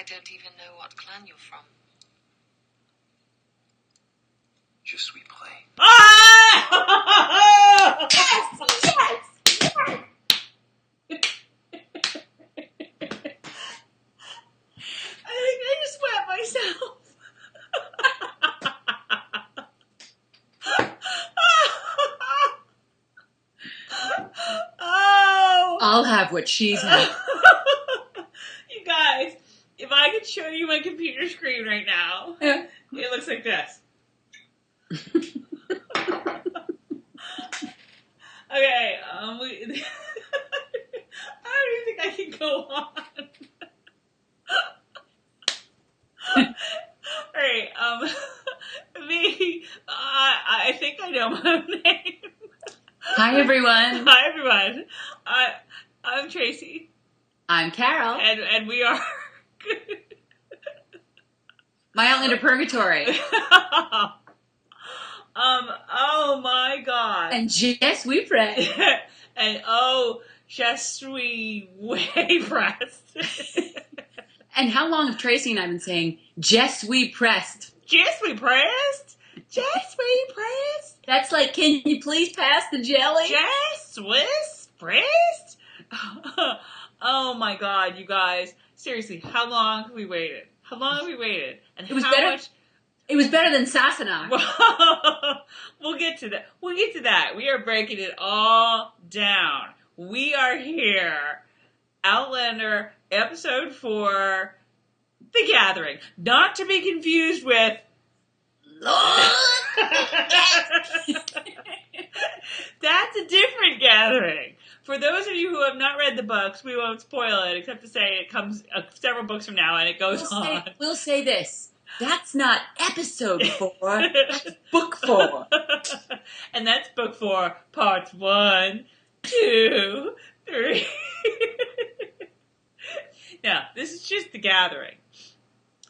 I don't even know what clan you're from. Je suis prêt. Ah! Yes! Yes! I think I just wet myself. Oh! I'll have what she's had. You guys, if I could show you my computer screen right now, Yeah. it looks like this. Okay, I don't even think I can go on. Alright, I think I know my own name. Hi, everyone. Hi, everyone. I'm Tracey. I'm Carol. And we are... My Outlander Purgatory. Oh my god. And yes, we pray. And oh, je suis way pressed. And how long have Tracey and I been saying, yes, we pressed? Je suis pressed? Je suis pressed? That's like, can you please pass the jelly? Je suis pressed? Oh my god, you guys. Seriously, how long have we waited? How long have we waited? And It was how better. much... It was better than Sasana. We'll get to that. We'll get to that. We are breaking it all down. We are here. Outlander, episode 4, The Gathering. Not to be confused with... That's a different gathering. For those of you who have not read the books, we won't spoil it, except to say it comes several books from now and it goes on. We'll say this. That's not episode 4. That's book 4. And that's book 4, parts 1, 2, 3. Now, this is just The Gathering.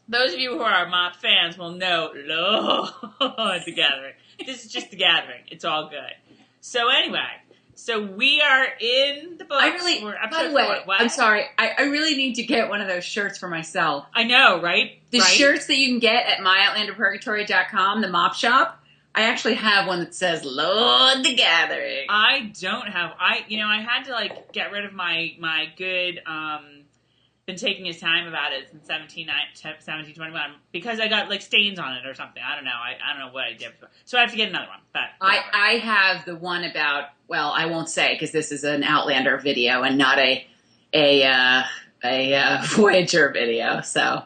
Those of you who are Mop fans will know, Lord, The Gathering. This is just The Gathering. It's all good. So anyway, so we are in the books. By the way, I'm sorry. I really need to get one of those shirts for myself. I know, right? The shirts that you can get at myoutlanderpurgatory.com, the mop shop. I actually have one that says Lord the Gathering. I don't have, I had to like get rid of my good, been taking his time about it since 1721 because I got like stains on it or something. I don't know. I don't know what I did. So I have to get another one. But I have the one about, well, I won't say because this is an Outlander video and not a Voyager video. So,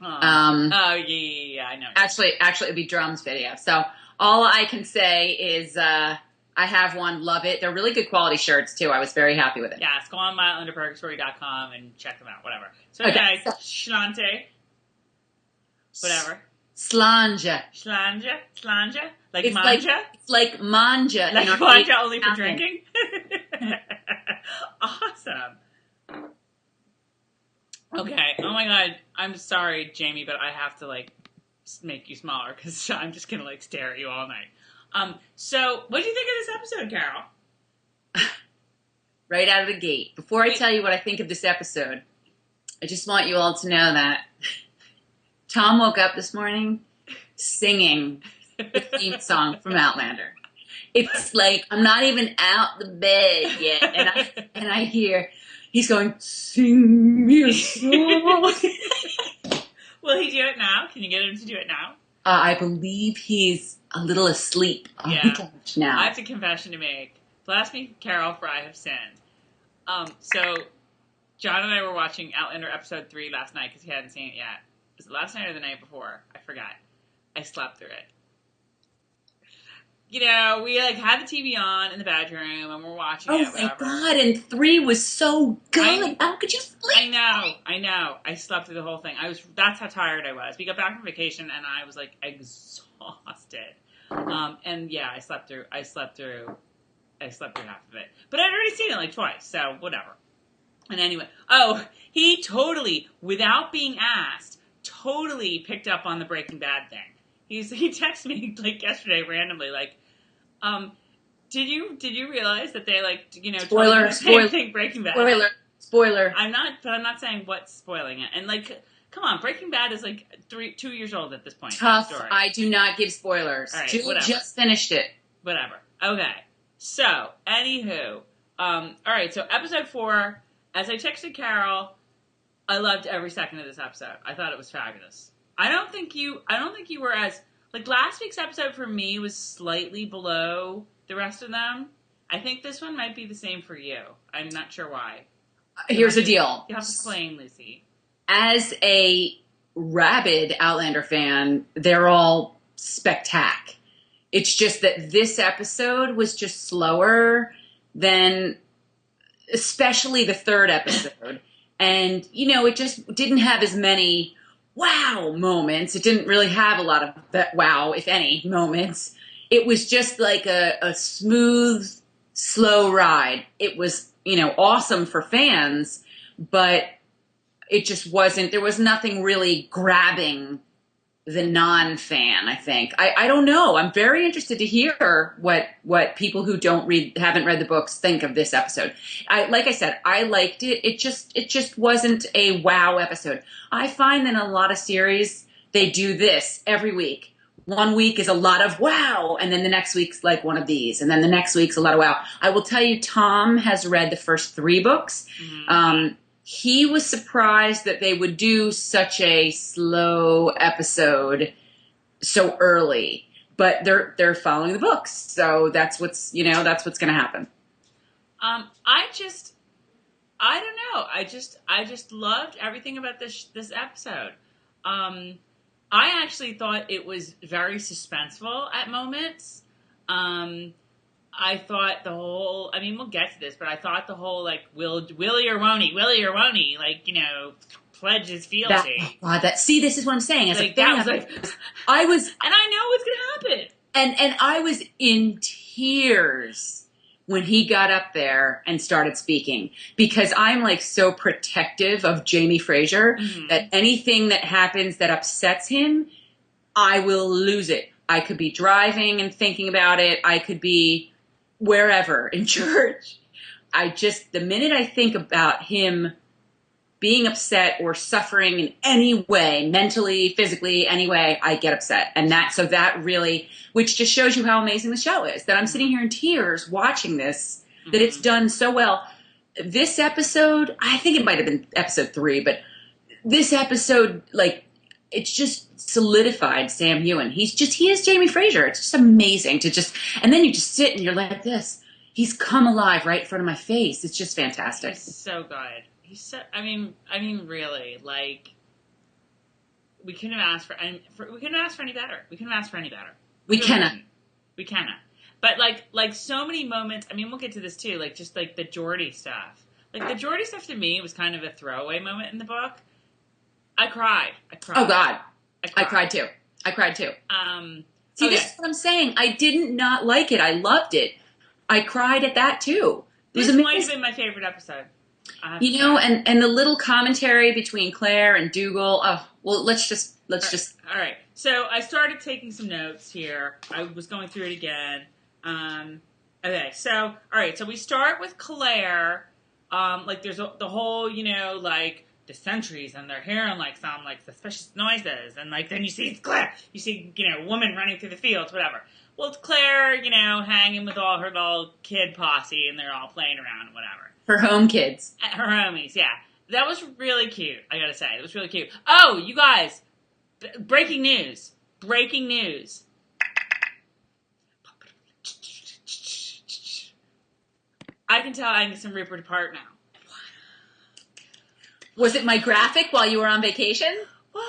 yeah, I know. Actually, it'd be Drum's video. So all I can say is, I have one, love it. They're really good quality shirts, too. I was very happy with it. Yeah, go on myoutlanderpurgatory.com and check them out, whatever. So, okay. Guys, Schlante, whatever. Slanja. Slanja? Like it's manja? It's like manja. Like manja only for drinking? Awesome. Okay, oh my god, I'm sorry, Jamie, but I have to, like, make you smaller because I'm just going to, like, stare at you all night. So, what do you think of this episode, Carol? Right out of the gate. Before I tell you what I think of this episode, I just want you all to know that Tom woke up this morning singing the theme song from Outlander. It's like, I'm not even out the bed yet, and I hear, he's going, sing me a song. Will he do it now? Can you get him to do it now? I believe he's a little asleep on the couch now. I have a confession to make. Bless me, Carol, for I have sinned. So, John and I were watching Outlander episode 3 last night because he hadn't seen it yet. Was it last night or the night before? I forgot. I slept through it. You know, we like had the TV on in the bedroom and we're watching it. Oh my god! And 3 was so good. How could you sleep? I know. I slept through the whole thing. That's how tired I was. We got back from vacation and I was like exhausted. And yeah, I slept through half of it. But I'd already seen it like twice, so whatever. And anyway, he totally, without being asked, totally picked up on the Breaking Bad thing. He texted me like yesterday randomly, like, did you realize that they like, you know, spoiler same thing Breaking Bad? Spoiler. I'm not saying what's spoiling it. And like, come on, Breaking Bad is like 2 years old at this point. Tough. Story. I do not give spoilers. All right, Jill whatever. just finished it. Whatever. Okay. So, anywho, all right. So, episode 4. As I texted Carol, I loved every second of this episode. I thought it was fabulous. I don't think you were as like last week's episode for me was slightly below the rest of them. I think this one might be the same for you. I'm not sure why. Here's the deal. You have to explain, Lucy. As a rabid Outlander fan, they're all spectac. It's just that this episode was just slower than, especially the third episode. And, you know, it just didn't have as many wow moments. It didn't really have a lot of that wow, if any, moments. It was just like a smooth, slow ride. It was, you know, awesome for fans, but it just wasn't, there was nothing really grabbing the non-fan, I think. I don't know. I'm very interested to hear what people who haven't read the books think of this episode. Like I said, I liked it. It just wasn't a wow episode. I find that in a lot of series, they do this every week. One week is a lot of wow, and then the next week's like one of these, and then the next week's a lot of wow. I will tell you, Tom has read the first 3 books. Mm-hmm. He was surprised that they would do such a slow episode so early, but they're following the books, so that's what's going to happen. I don't know. I just loved everything about this episode. I actually thought it was very suspenseful at moments. I thought the whole, I mean, we'll get to this, but I thought the whole, like, Willie or won't he, like, you know, pledge his fealty. This is what I'm saying. As like, a fan, that was like, and I know what's going to happen. And I was in tears when he got up there and started speaking, because I'm like so protective of Jamie Fraser that anything that happens that upsets him, I will lose it. I could be driving and thinking about it. I could be wherever in church. The minute I think about him being upset or suffering in any way, mentally, physically, any way, I get upset. And that really, which just shows you how amazing the show is, that I'm sitting here in tears watching this, that it's done so well. This episode, I think it might have been episode 3, but this episode, like, it's just solidified Sam Heughan. He is Jamie Fraser. It's just amazing and then you just sit and you're like this. He's come alive right in front of my face. It's just fantastic. He's so good. He's so, I mean, really, like, we couldn't have asked for any better. We couldn't have asked for any better. We cannot. But like so many moments, I mean, we'll get to this too, like just like the Geordie stuff. Like the Geordie stuff to me was kind of a throwaway moment in the book. I cried. Oh God. I cried too. This is what I'm saying. I did not like it. I loved it. I cried at that too. This might have been my favorite episode. You know, and the little commentary between Claire and Dougal. Oh, well, let's just. All right. So I started taking some notes here. I was going through it again. Okay. So all right. So we start with Claire. Like there's the whole, you know, like the sentries and they're hearing like some like suspicious noises, and like then you see Claire. You see, you know, a woman running through the fields, whatever. Well, it's Claire, you know, hanging with all her little kid posse, and they're all playing around and whatever. Her home kids. Her homies, yeah. That was really cute, I gotta say. It was really cute. Oh, you guys. Breaking news. I can tell I need some Rupert apart now. Was it my graphic while you were on vacation? What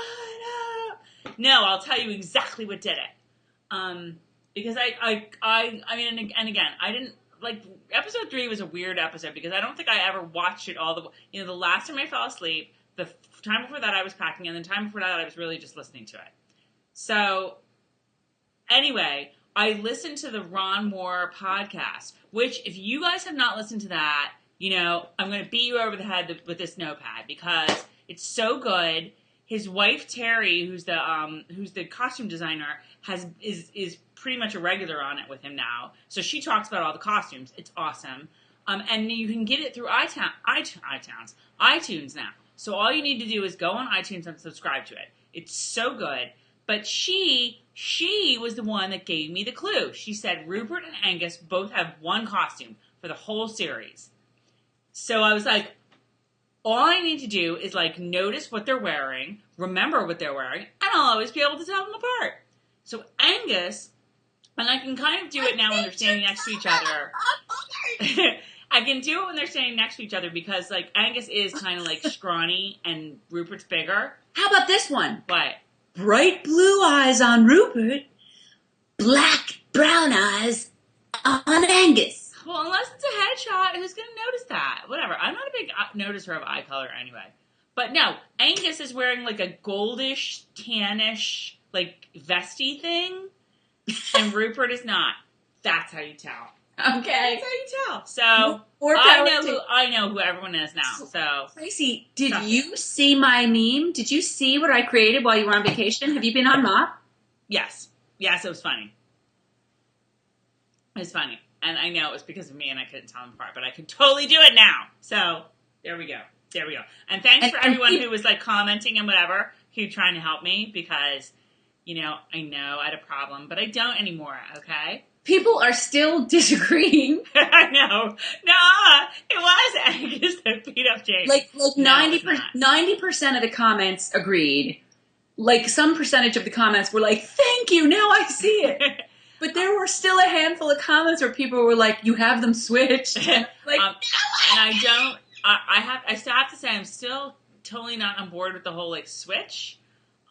up? No, I'll tell you exactly what did it. Because I mean, and again, I didn't, like, episode 3 was a weird episode because I don't think I ever watched it all the way. You know, the last time I fell asleep, the time before that I was packing, and the time before that I was really just listening to it. So, anyway, I listened to the Ron Moore podcast, which, if you guys have not listened to that, you know, I'm going to beat you over the head with this notepad because it's so good. His wife Terry, who's the costume designer, is pretty much a regular on it with him now. So she talks about all the costumes. It's awesome. And you can get it through iTunes now. So all you need to do is go on iTunes and subscribe to it. It's so good. But she was the one that gave me the clue. She said Rupert and Angus both have one costume for the whole series. So I was like, all I need to do is like notice what they're wearing, remember what they're wearing, and I'll always be able to tell them apart. So Angus, and I can kind of do it now when they're standing next to each other. I can do it when they're standing next to each other because like Angus is kind of like scrawny and Rupert's bigger. How about this one? What? Bright blue eyes on Rupert, black brown eyes on Angus. Well, unless it's a headshot, who's going to notice that? Whatever. I'm not a big noticer of eye color anyway. But no, Angus is wearing like a goldish, tannish, like vesty thing, and Rupert is not. That's how you tell. Okay. That's how you tell. So I know who everyone is now. So Tracey, did you see my meme? Did you see what I created while you were on vacation? Have you been on Mop? Yes, it was funny. It was funny, and I know it was because of me, and I couldn't tell them apart, but I can totally do it now. So there we go. And thanks for everyone who was like commenting and whatever, who trying to help me because I know I had a problem, but I don't anymore. Okay. People are still disagreeing. I know. No, it was Angus that beat up James. Like 90% of the comments agreed. Like some percentage of the comments were like, "Thank you, now I see it." But there were still a handful of comments where people were like, "You have them switched." Like, and I don't. I still have to say I'm still totally not on board with the whole like switch.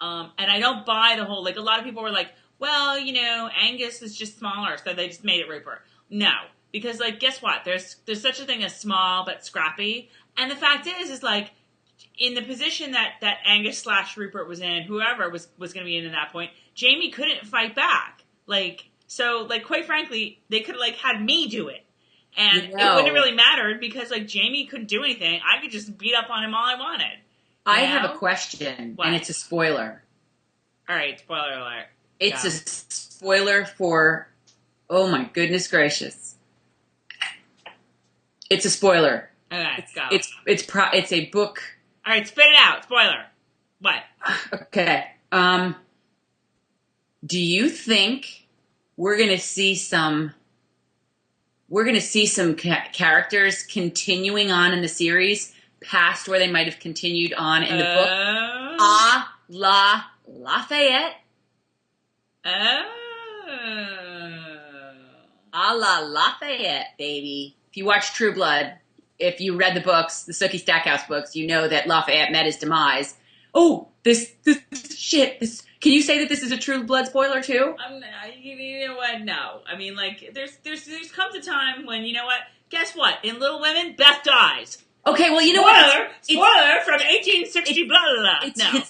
And I don't buy the whole like a lot of people were like, well, Angus is just smaller, so they just made it Rupert. No, because like, guess what? There's such a thing as small but scrappy, and the fact is like, in the position that Angus / Rupert was in, whoever was going to be in at that point, Jamie couldn't fight back. Like, so like, quite frankly, they could have like had me do it, and it wouldn't have really mattered because like Jamie couldn't do anything. I could just beat up on him all I wanted. I have a question, and it's a spoiler. All right, spoiler alert. It's a spoiler for, oh my goodness gracious. It's a spoiler. Okay, go. It's a book. All right, spit it out. Spoiler. What? Okay. Do you think we're going to see some characters continuing on in the series past where they might have continued on in the book? A la Lafayette. A la Lafayette, baby. If you watch True Blood, if you read the books, the Sookie Stackhouse books, you know that Lafayette met his demise. Oh, this shit. Can you say that this is a True Blood spoiler too? You know what? No. I mean, like, there's comes a time when, you know what? Guess what? In Little Women, Beth dies. Okay, well, you know what? Spoiler from 1860, blah, blah, blah.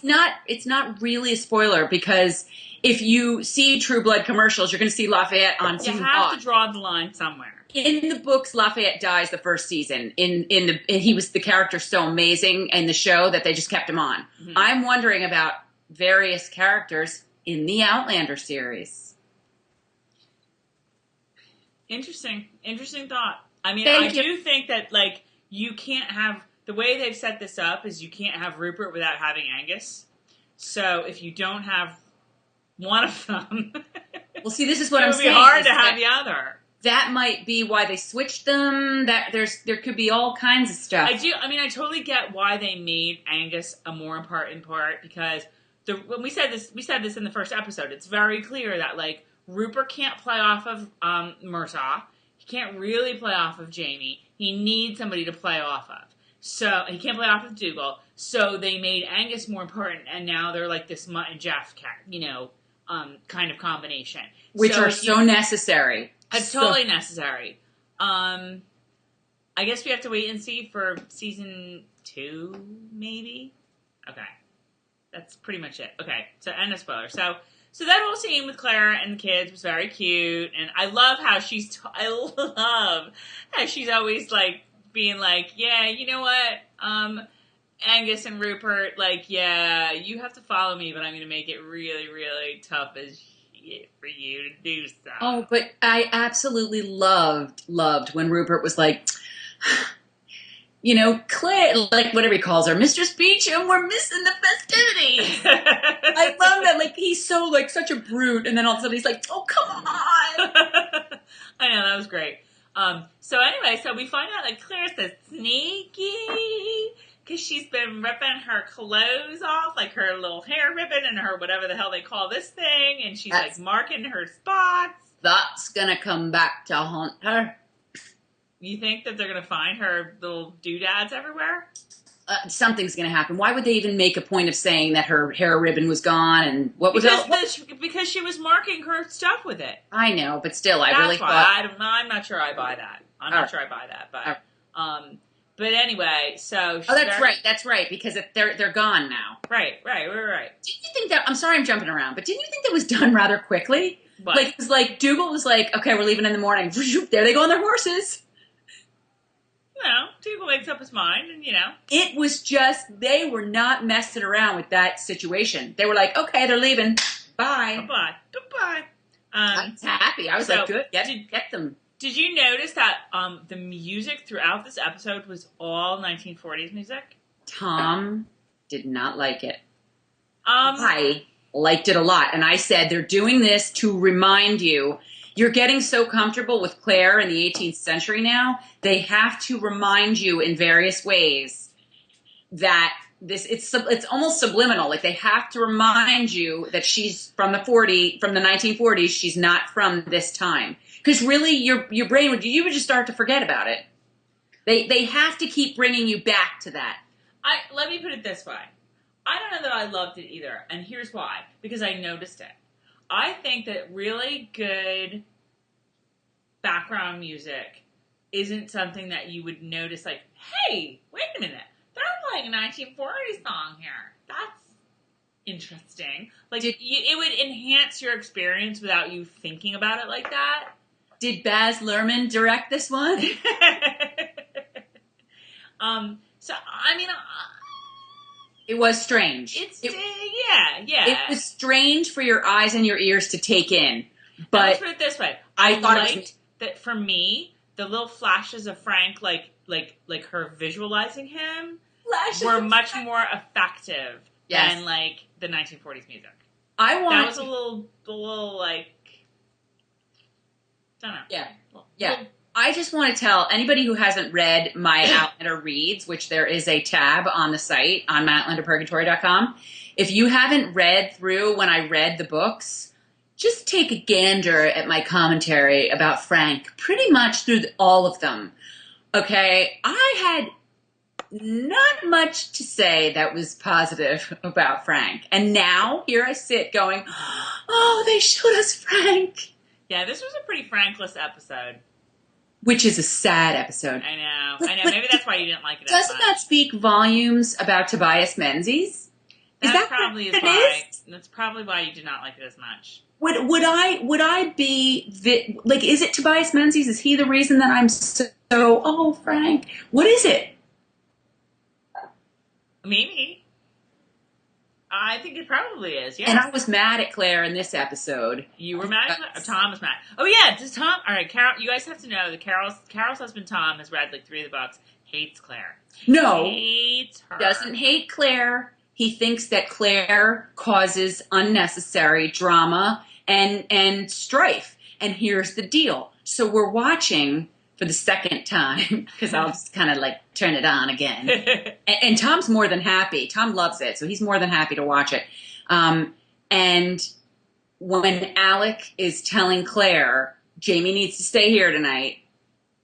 It's not really a spoiler because if you see True Blood commercials, you're going to see Lafayette on season 5. You have to draw the line somewhere. In the books, Lafayette dies the first season. He was the character so amazing in the show that they just kept him on. Mm-hmm. I'm wondering about various characters in the Outlander series. Interesting thought. I mean, I do think that like you can't have the way they've set this up is you can't have Rupert without having Angus. So if you don't have one of them, well, see, this is what I'm saying. It would be hard to have the other. That might be why they switched them. That there could be all kinds of stuff. I totally get why they made Angus a more important part because when we said this in the first episode. It's very clear that like Rupert can't play off of Murtaugh. He can't really play off of Jamie. He needs somebody to play off of. So he can't play off of Dougal. So they made Angus more important, and now they're like this Mutt and Jeff kind of combination, which are so necessary. It's totally necessary. I guess we have to wait and see for season 2, maybe. Okay, that's pretty much it. Okay, so end of spoiler. So that whole scene with Clara and the kids was very cute, and I love how she's always like being like, yeah, you know what, Angus and Rupert, like, yeah, you have to follow me, but I'm going to make it really, really tough as for you to do so. Oh, but I absolutely loved when Rupert was like, you know, Claire, like whatever he calls her, Mistress Beecham, we're missing the festivities. I love that. Like, he's so, like, such a brute. And then all of a sudden he's like, oh, come on. I know, that was great. So anyway, so we find out that Claire's so sneaky because she's been ripping her clothes off, like her little hair ribbon and her whatever the hell they call this thing, and she's like marking her spots. That's gonna come back to haunt her. You think that they're gonna find her little doodads everywhere? Something's gonna happen. Why would they even make a point of saying that her hair ribbon was gone and what was because she was marking her stuff with it. I know, but still, I That's really why thought I'm not sure I buy that. But anyway, so that's right, because they're gone now. Right. Didn't you think that? I'm sorry, I'm jumping around, but didn't you think that was done rather quickly? What? Like, it was like Dougal was like, okay, we're leaving in the morning. There they go on their horses. Dougal makes up his mind, and It was just, they were not messing around with that situation. They were like, okay, they're leaving. Bye. Goodbye. I was happy. I was like, good, get them. Did you notice that the music throughout this episode was all 1940s music? Tom did not like it. I liked it a lot. And I said, they're doing this to remind you, you're getting so comfortable with Claire in the 18th century now, they have to remind you in various ways that it's almost subliminal. Like, they have to remind you that she's from the 1940s, she's not from this time. Because really, your brain would just start to forget about it. They have to keep bringing you back to that. Let me put it this way. I don't know that I loved it either, and here's why. Because I noticed it. I think that really good background music isn't something that you would notice, like, hey, wait a minute, they're playing a 1940s song here. That's interesting. Like, it would enhance your experience without you thinking about it like that. Did Baz Luhrmann direct this one? So, I mean... it was strange. Yeah. It was strange for your eyes and your ears to take in. But let's put it this way. I thought liked that for me, the little flashes of Frank, like her visualizing him, were much more effective than, like, the 1940s music. That was a little like... I don't know. Yeah. I just want to tell anybody who hasn't read my Outlander Reads, which there is a tab on the site on OutlanderPurgatory.com. If you haven't read through when I read the books, just take a gander at my commentary about Frank, pretty much through all of them. Okay? I had not much to say that was positive about Frank. And now, here I sit going, oh, they showed us Frank. Yeah, this was a pretty Frankless episode. Which is a sad episode. I know. Maybe that's why you didn't like it as much. Doesn't that speak volumes about Tobias Menzies? That's probably why you did not like it as much. Would I be like? Is it Tobias Menzies? Is he the reason that I'm so? Oh, Frank, what is it? Maybe. I think it probably is. Yeah. And I was mad at Claire in this episode. You were mad at Claire? Tom was mad. Oh yeah, does Tom? All right, Carol. You guys have to know that Carol's husband Tom has read like 3 of the books. Hates Claire. No, hates her. Doesn't hate Claire. He thinks that Claire causes unnecessary drama and strife. And here's the deal. So we're watching for the second time, because I'll just kind of like turn it on again. and Tom's more than happy. Tom loves it, so he's more than happy to watch it. And when Alec is telling Claire, Jamie needs to stay here tonight,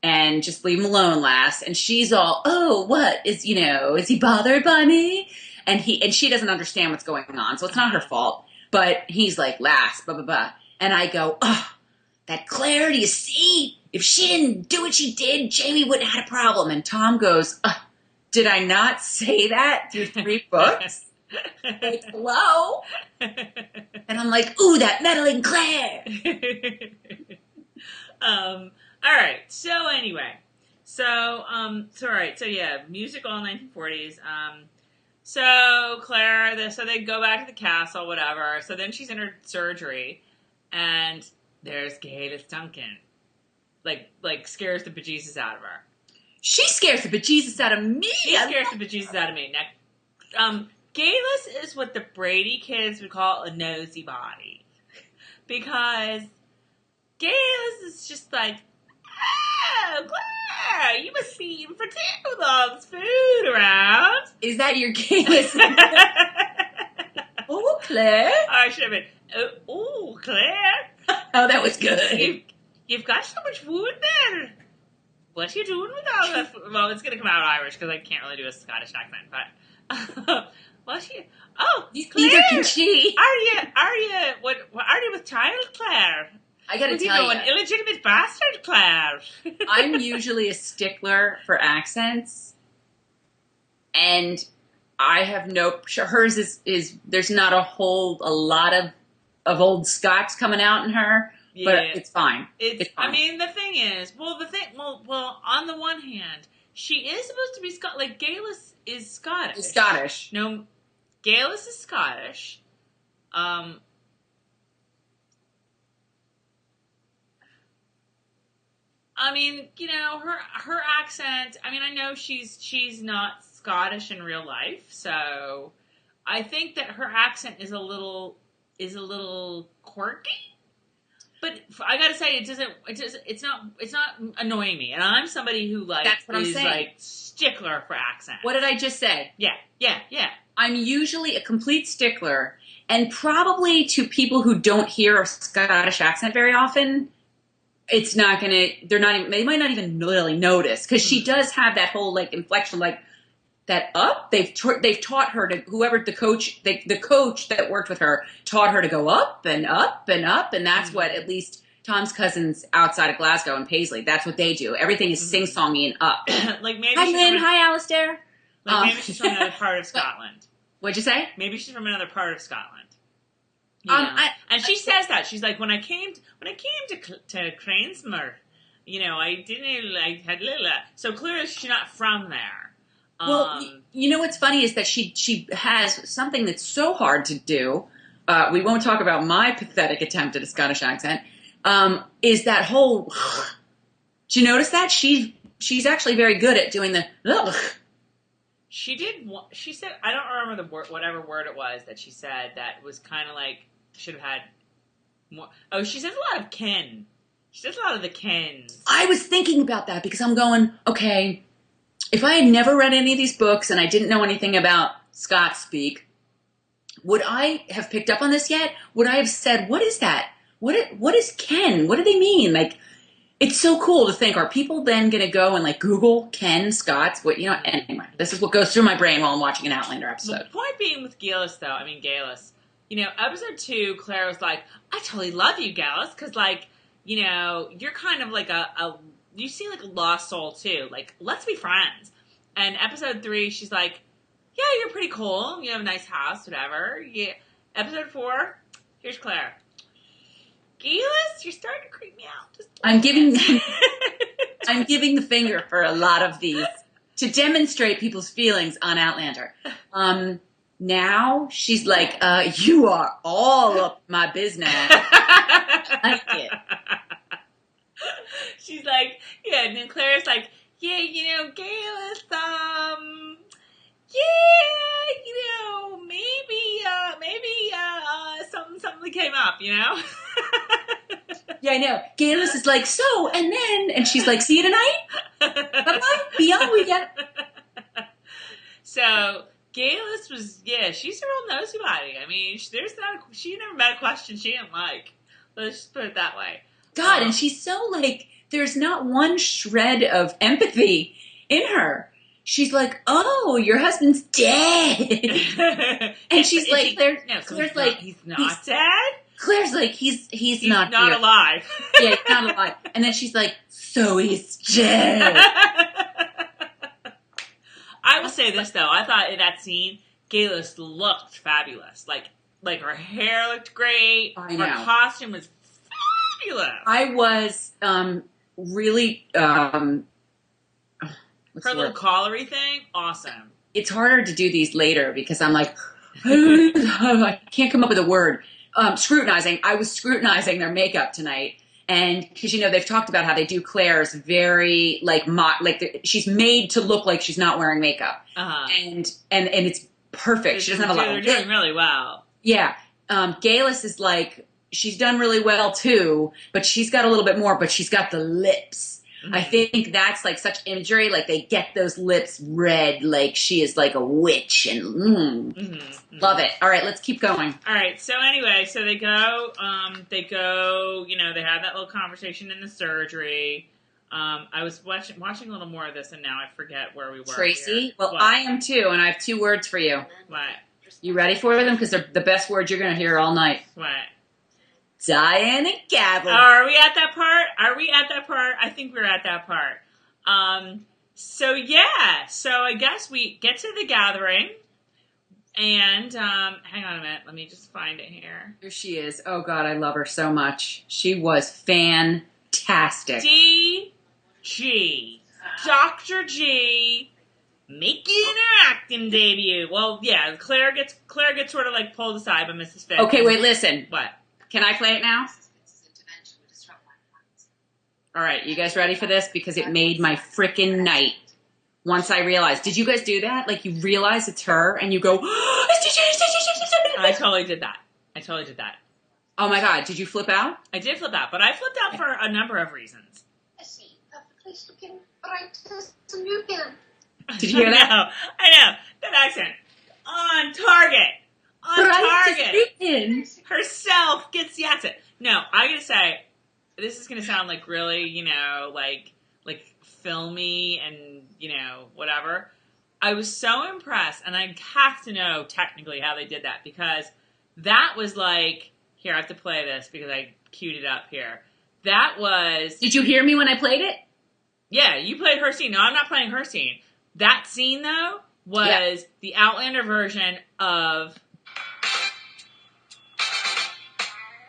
and just leave him alone, lass, and she's all, oh, what? Is he bothered by me? And she doesn't understand what's going on, so it's not her fault. But he's like, lass, blah, blah, blah. And I go, oh, that Claire, do you see? If she didn't do what she did, Jamie wouldn't have had a problem. And Tom goes, did I not say that through 3 books? Like, hello? And I'm like, ooh, that meddling Claire. All right. So anyway. So yeah, music all 1940s. So Claire, so they go back to the castle, whatever. So then she's in her surgery. And there's Galis Duncan. Like scares the bejesus out of her. She scares the bejesus out of me. She scares the bejesus out of me. Now, Galis is what the Brady kids would call a nosy body. Because Galis is just like, oh, Claire, you must be eating for two with all this food around. Is that your Galis? Oh, Claire. I should have been, oh, Claire. Oh, that was good. You've got so much food there. What are you doing with all that food? Well, it's going to come out Irish because I can't really do a Scottish accent, but... Claire, neither can she. Are you with child, Claire? I gotta tell you, an illegitimate bastard, Claire. I'm usually a stickler for accents, and I have hers is there's not a lot of old Scots coming out in her, but it's fine. It's fine. I mean, the thing is, well, on the one hand, she is supposed to be like Galis is Scottish. Scottish. No, Galis is Scottish. I mean, you know, her accent, I mean, I know she's not Scottish in real life, so I think that her accent is a little quirky. But I gotta say, it's not annoying me, and I'm somebody who That's what I'm saying. Like stickler for accent. What did I just say? Yeah. I'm usually a complete stickler, and probably to people who don't hear a Scottish accent very often, it's not gonna. They might not even really notice because she does have that whole like inflection, like that up. They've taught her to the coach that worked with her taught her to go up and up and up, and that's what at least Tom's cousins outside of Glasgow and Paisley. That's what they do. Everything is sing-songy and up. Like maybe hi Lynn, hi Alistair. Like maybe she's from another part of Scotland. What'd you say? Maybe she's from another part of Scotland. And she says that she's like, when I came to Cranesmore, you know, I had little. So clearly she's not from there. Well, you know what's funny is that she has something that's so hard to do. We won't talk about my pathetic attempt at a Scottish accent. Is that whole? Did you notice that she's actually very good at doing the. Ugh. She did. She said, I don't remember the word, whatever word it was that she said that was kind of like should have had more. Oh, she says a lot of ken. She says a lot of the kens. I was thinking about that because I'm going, okay, if I had never read any of these books and I didn't know anything about Scots speak, would I have picked up on this yet? Would I have said, what is that? What is ken? What do they mean? Like, it's so cool to think, are people then going to go and like Google Ken Scots? What, you know, anyway, this is what goes through my brain while I'm watching an Outlander episode. The point being with Galis, you know, episode 2, Claire was like, I totally love you, Galis, because like, you know, you're kind of like you seem like a lost soul too. Like, let's be friends. And episode 3, she's like, yeah, you're pretty cool. You have a nice house, whatever. Yeah. Episode 4, here's Claire. Galis, you're starting to creep me out. I'm giving the finger for a lot of these to demonstrate people's feelings on Outlander. Now she's like, you are all up my business. I like it. She's like, yeah, and then Claire's like, yeah, you know, Galis, yeah, you know, maybe something came up, you know? Yeah, I know. Galis is like, so, and she's like, see you tonight? Bye-bye. Beyond weekend. So, Galis was, yeah, she's a real nosy body. I mean, she never met a question she didn't like. Let's just put it that way. God, and she's so like, there's not one shred of empathy in her. She's like, oh, your husband's dead. And she's like, Claire's like, he's not dead? Claire's like, he's not alive. Yeah, he's not alive. And then she's like, so he's dead. I will say this, though. I thought in that scene, Galis looked fabulous. Like her hair looked great. I know. Her costume was fabulous. I was really... her little collary thing, awesome. It's harder to do these later because I'm like, I can't come up with a word. scrutinizing. I was scrutinizing their makeup tonight. And because, they've talked about how they do Claire's very, she's made to look like she's not wearing makeup. Uh-huh. And it's perfect. She doesn't have a lot of... They're doing really well. Yeah. Galis is she's done really well too, but she's got a little bit more, but she's got the lips. Mm-hmm. I think that's such imagery, they get those lips red, she is like a witch, and love it. All right, let's keep going. All right, so anyway, they go, they have that little conversation in the surgery. I was watching a little more of this, and now I forget where we were. Tracy? Here. Well, what? I am too, and I have 2 words for you. What? You ready for them? Because they're the best words you're going to hear all night. What? Diana Gabaldon. Are we at that part? I think we're at that part. So I guess we get to the gathering, and hang on a minute, let me just find it here. Here she is. Oh God, I love her so much. She was fantastic. DG, Dr. G, making her acting debut. Well, yeah, Claire gets sort of pulled aside by Mrs. Fitz. Okay, wait, listen. What? Can I play it now? All right, you guys ready for this? Because it made my frickin' night once I realized. Did you guys do that? You realize it's her and you go, I totally did that. Oh my God, did you flip out? I did flip out, but I flipped out for a number of reasons. Did you hear that? I know. That accent. On target. Herself gets the accent. No, I gotta say, this is gonna sound really, like filmy and, whatever. I was so impressed, and I have to know technically how they did that, because that was here, I have to play this because I queued it up here. That was... Did you hear me when I played it? Yeah, you played her scene. No, I'm not playing her scene. That scene, though, was the Outlander version of...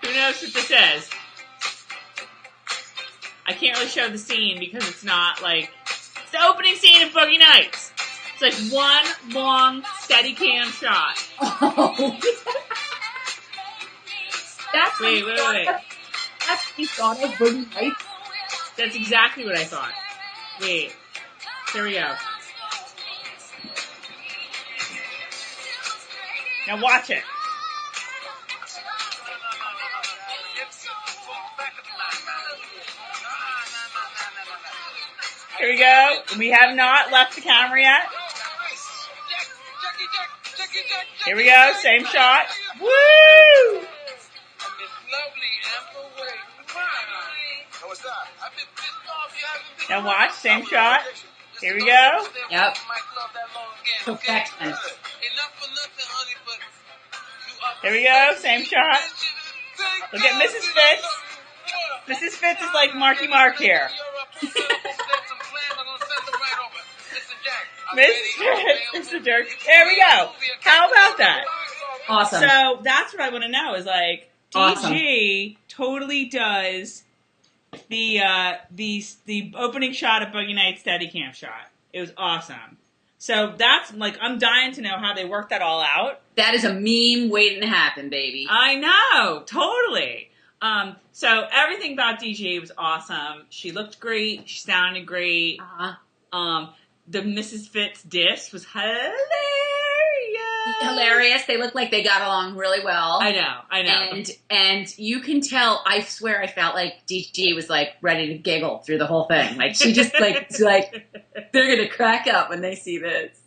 Who knows what this is? I can't really show the scene because it's not it's the opening scene of Boogie Nights. It's one long steady cam shot. Oh. That's wait. That's what you thought of Boogie Nights? That's exactly what I thought. Wait. Here we go. Now watch it. Here we go. We have not left the camera yet. Here we go. Same shot. Woo! Now watch. Same shot. Here we go. Yep. Perfection. Here we go. Same shot. Look at Mrs. Fitz. Mrs. Fitz is like Marky Mark here. Mr. Dirk. There we go. How about that? Awesome. So that's what I want to know is DG totally does the opening shot of Boogie Nights Steadicam shot. It was awesome. So that's I'm dying to know how they worked that all out. That is a meme waiting to happen, baby. I know, totally. So everything about DG was awesome. She looked great. She sounded great. Uh-huh. The Mrs. Fitz diss was hilarious. They looked like they got along really well. I know. And you can tell, I swear I felt like DG was ready to giggle through the whole thing. She just they're going to crack up when they see this.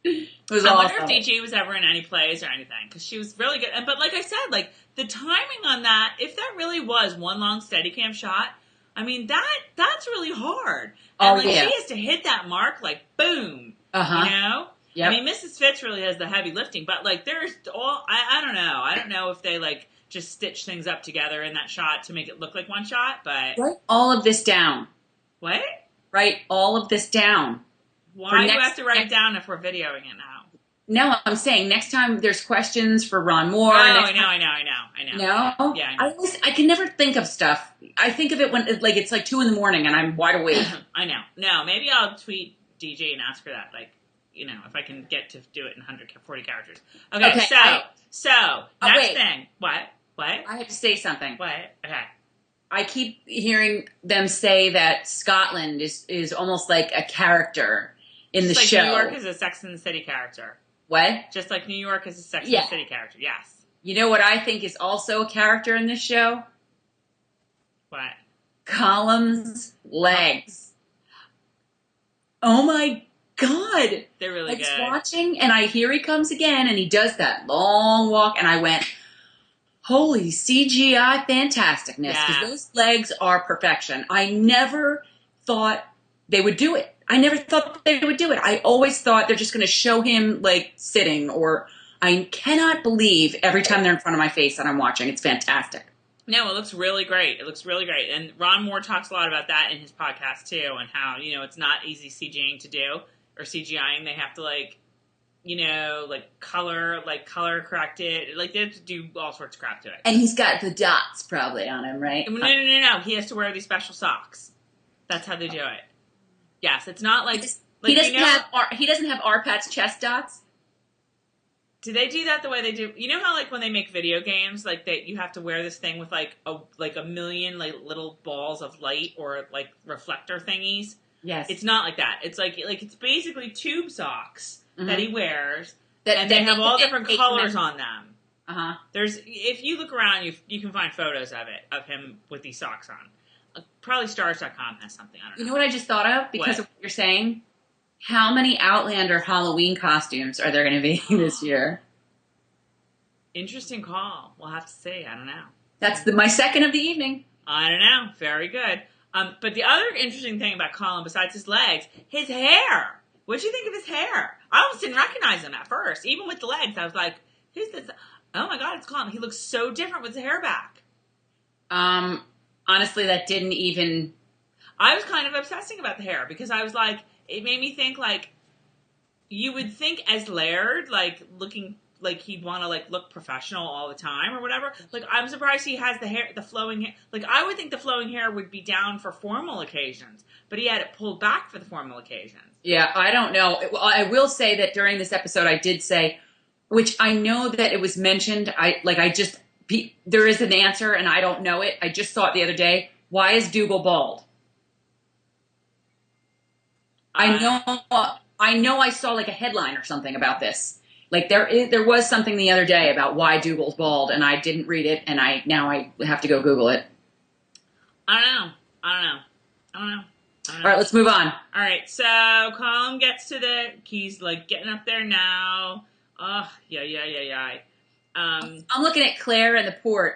It was awesome. I wonder if DG was ever in any plays or anything, because she was really good. But like I said, the timing on that, if that really was one long Steadicam shot, I mean, that's really hard. And she has to hit that mark, boom. Uh-huh. Yep. I mean, Mrs. Fitz really has the heavy lifting, but there's all, I don't know. I don't know if they just stitch things up together in that shot to make it look like one shot, but. Write all of this down. What? Write all of this down. Why do you have to write it down if we're videoing it now? No, I'm saying next time there's questions for Ron Moore. Oh, I know. No? Yeah, I know. I can never think of stuff. I think of it when it's 2 a.m. and I'm wide awake. I know. No, maybe I'll tweet DJ and ask her that, if I can get to do it in 140 characters. Okay, so next thing. What? What? I have to say something. What? Okay. I keep hearing them say that Scotland is almost like a character in the Just like show. New York is a Sex and the City character. What? Just like New York is a Sex and the City character. Yes. You know what I think is also a character in this show? What? Column's legs. Oh my God. They're really I was good. watching, and here he comes again, and he does that long walk, and I went, holy CGI fantasticness, because Yeah. those legs are perfection. I never thought they would do it. I always thought they're just going to show him, like, sitting, or I cannot believe every time they're in front of my face that I'm watching. It's fantastic. No, it looks really great. It looks really great. And Ron Moore talks a lot about that in his podcast, too, and how, you know, it's not easy CGing to do, or CGIing. They have to, like, you know, like color correct it. Like, they have to do all sorts of crap to it. And he's got the dots probably on him, right? No. He has to wear these special socks. That's how they do it. Yes, it's not like... He doesn't have Arpat's chest dots? Do they do that the way they do? You know how, like, when they make video games, like, you have to wear this thing with, like a million, like, little balls of light or, like, reflector thingies? Yes. It's not like that. It's like it's basically tube socks that he wears, That they have all different colors on them. Uh-huh. If you look around, you can find photos of him with these socks on. Probably Starz.com has something. I don't know. You know what I just thought of because of what you're saying? How many Outlander Halloween costumes are there going to be this year? Interesting call. We'll have to see. I don't know. That's my second of the evening. I don't know. Very good. But the other interesting thing about Colin, besides his legs, his hair. What'd you think of his hair? I almost didn't recognize him at first. Even with the legs, I was like, who's this? Oh my God, it's Colin. He looks so different with his hair back. Honestly, that didn't even... I was kind of obsessing about the hair because I was like, it made me think like, you would think as Laird, like looking like he'd want to like look professional all the time or whatever. Like, I'm surprised he has the flowing hair. Like, I would think the flowing hair would be down for formal occasions, but he had it pulled back for the formal occasions. Yeah, I don't know. I will say that during this episode, I did say, which I know that it was mentioned. There is an answer, and I don't know it. I just saw it the other day. Why is Dougal bald? I know. I saw like a headline or something about this. Like there was something the other day about why Dougal's bald, and I didn't read it, and I have to go Google it. I don't know. All right, let's move on. All right, so Colin gets to he's like getting up there now. Oh, yeah. I'm looking at Claire and the port.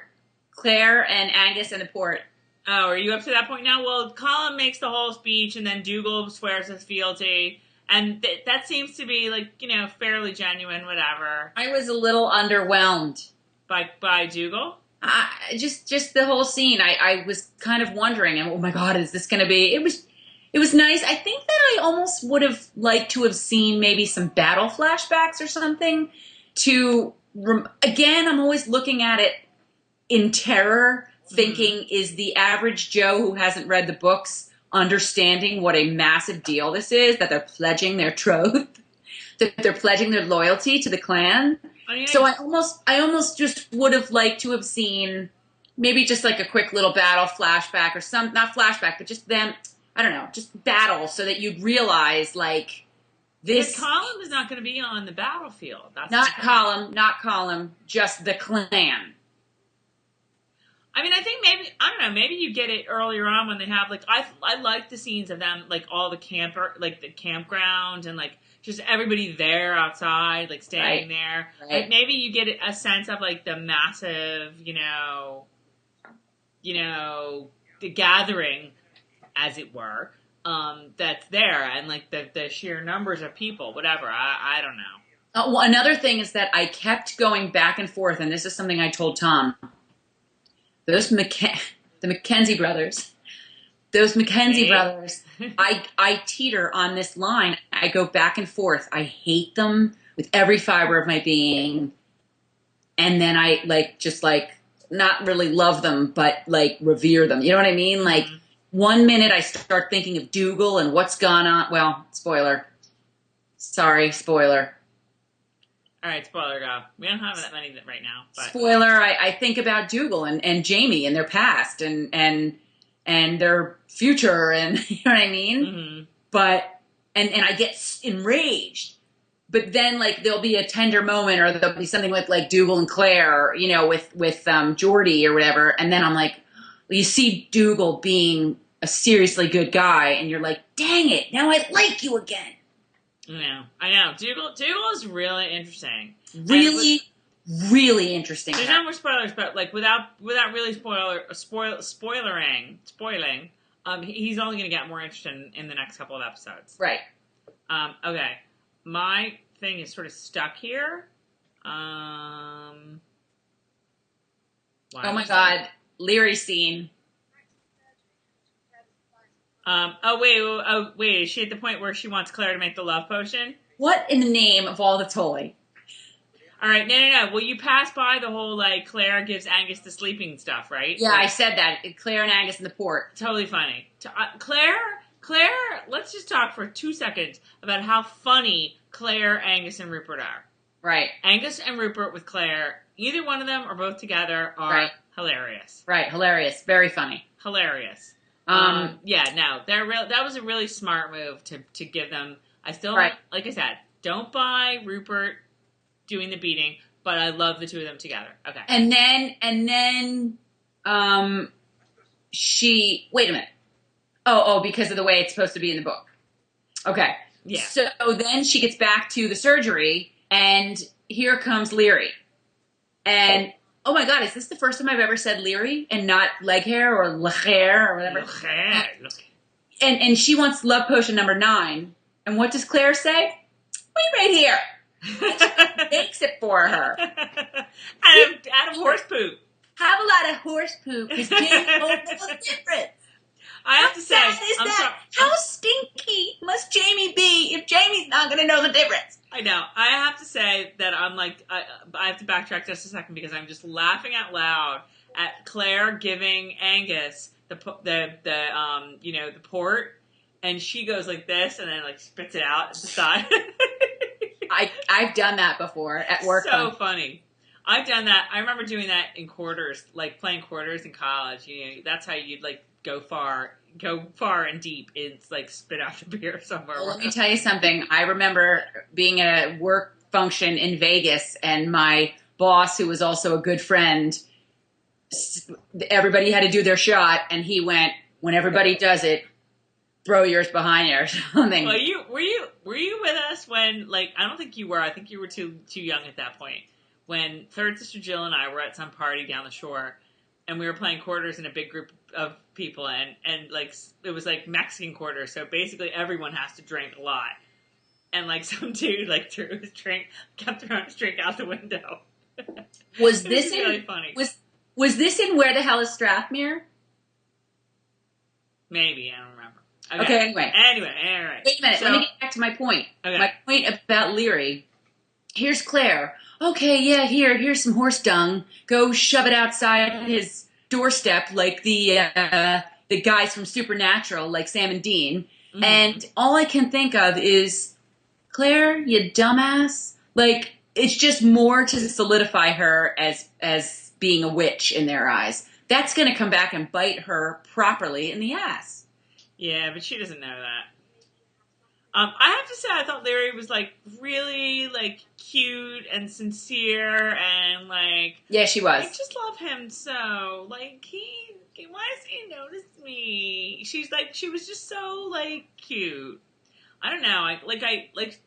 Claire and Angus and the port. Oh, are you up to that point now? Well, Colin makes the whole speech, and then Dougal swears his fealty, and that seems to be like, you know, fairly genuine. Whatever. I was a little underwhelmed by Dougal. Just the whole scene. I was kind of wondering, oh my God, is this going to be? It was nice. I think that I almost would have liked to have seen maybe some battle flashbacks or something. Again, I'm always looking at it in terror, thinking, is the average Joe who hasn't read the books understanding what a massive deal this is, that they're pledging their troth, that they're pledging their loyalty to the clan? So I almost just would have liked to have seen maybe just like a quick little battle flashback or not flashback, but just them, I don't know, just battle so that you'd realize like this. But Colin was not going to be on the battlefield. That's not Colin, just the clan. I mean, I think maybe you get it earlier on when they have like, I like the scenes of them, like all the the campground and like just everybody there outside, like standing there. Right. Like maybe you get a sense of like the massive, you know, the gathering, as it were, that's there, and like the sheer numbers of people, whatever. I don't know. Well, another thing is that I kept going back and forth, and this is something I told Tom. The McKenzie brothers, I teeter on this line. I go back and forth. I hate them with every fiber of my being. And then I not really love them, but like revere them. You know what I mean? Like 1 minute I start thinking of Dougal and what's gone on. Well, spoiler. Sorry, spoiler. All right, spoiler go. We don't have that many right now. But. Spoiler, I think about Dougal and Jamie and their past and their future and you know what I mean? Mm-hmm. But and I get enraged. But then like there'll be a tender moment or there'll be something with like Dougal and Claire, you know, with Geordie or whatever, and then I'm like, well, you see Dougal being a seriously good guy and you're like, dang it, now I like you again. I know. Dougal is really interesting. Really interesting. There's no more spoilers, but like without really spoiling, he's only going to get more interesting in the next couple of episodes. Right. Okay. My thing is sort of stuck here. Oh my God, Leary scene. Wait, is she at the point where she wants Claire to make the love potion? What in the name of all the toy? All right, no. Well, you passed by the whole, like, Claire gives Angus the sleeping stuff, right? Yeah, like, I said that. Claire and Angus in the port. Totally funny. Claire, let's just talk for 2 seconds about how funny Claire, Angus, and Rupert are. Right. Angus and Rupert with Claire, either one of them or both together are hilarious. Right, hilarious. Very funny. Hilarious. That was a really smart move to give them. I still, like I said, don't buy Rupert doing the beating, but I love the two of them together. Okay. And then, she, wait a minute. Oh, because of the way it's supposed to be in the book. Okay. Yeah. So then she gets back to the surgery, and here comes Leary. And, oh my God, is this the first time I've ever said Leary and not leg hair or lehair or whatever? And she wants love potion number 9. And what does Claire say? Wait right here. And she makes it for her. Out of horse poop. Have a lot of horse poop because Jamie won't know the difference. I have to say, how stinky must Jamie be if Jamie's not going to know the difference? I know. I have to say that I'm like, I have to backtrack just a second because I'm just laughing out loud at Claire giving Angus the port, and she goes like this and then like spits it out at the side. I've done that before at work. So funny. I've done that. I remember doing that in quarters, like playing quarters in college. You know, that's how you'd like go far and deep. It's like spit out the beer somewhere. Well, let me tell you something. I remember being at a work function in Vegas, and my boss, who was also a good friend, everybody had to do their shot, and he went, when everybody does it, throw yours behind you or something. Well, were you with us when, like, I don't think you were. I think you were too young at that point. When Third Sister Jill and I were at some party down the shore, and we were playing quarters in a big group of people, and like it was like Mexican quarters, so basically everyone has to drink a lot. And like some dude like kept throwing his drink out the window. Was this really funny? Was this in Where the Hell is Strathmere? Maybe, I don't remember. Okay, anyway. Wait a minute, let me get back to my point. Okay. My point about Leary. Here's Claire. Okay, yeah, here's some horse dung. Go shove it outside his doorstep like the guys from Supernatural, like Sam and Dean. Mm-hmm. And all I can think of is, Claire, you dumbass. Like, it's just more to solidify her as being a witch in their eyes. That's going to come back and bite her properly in the ass. Yeah, but she doesn't know that. I have to say, I thought Larry was, like, really, like, cute and sincere and, like... Yeah, she was. I just love him so. Like, why does he notice me? She was just so, like, cute. I don't know.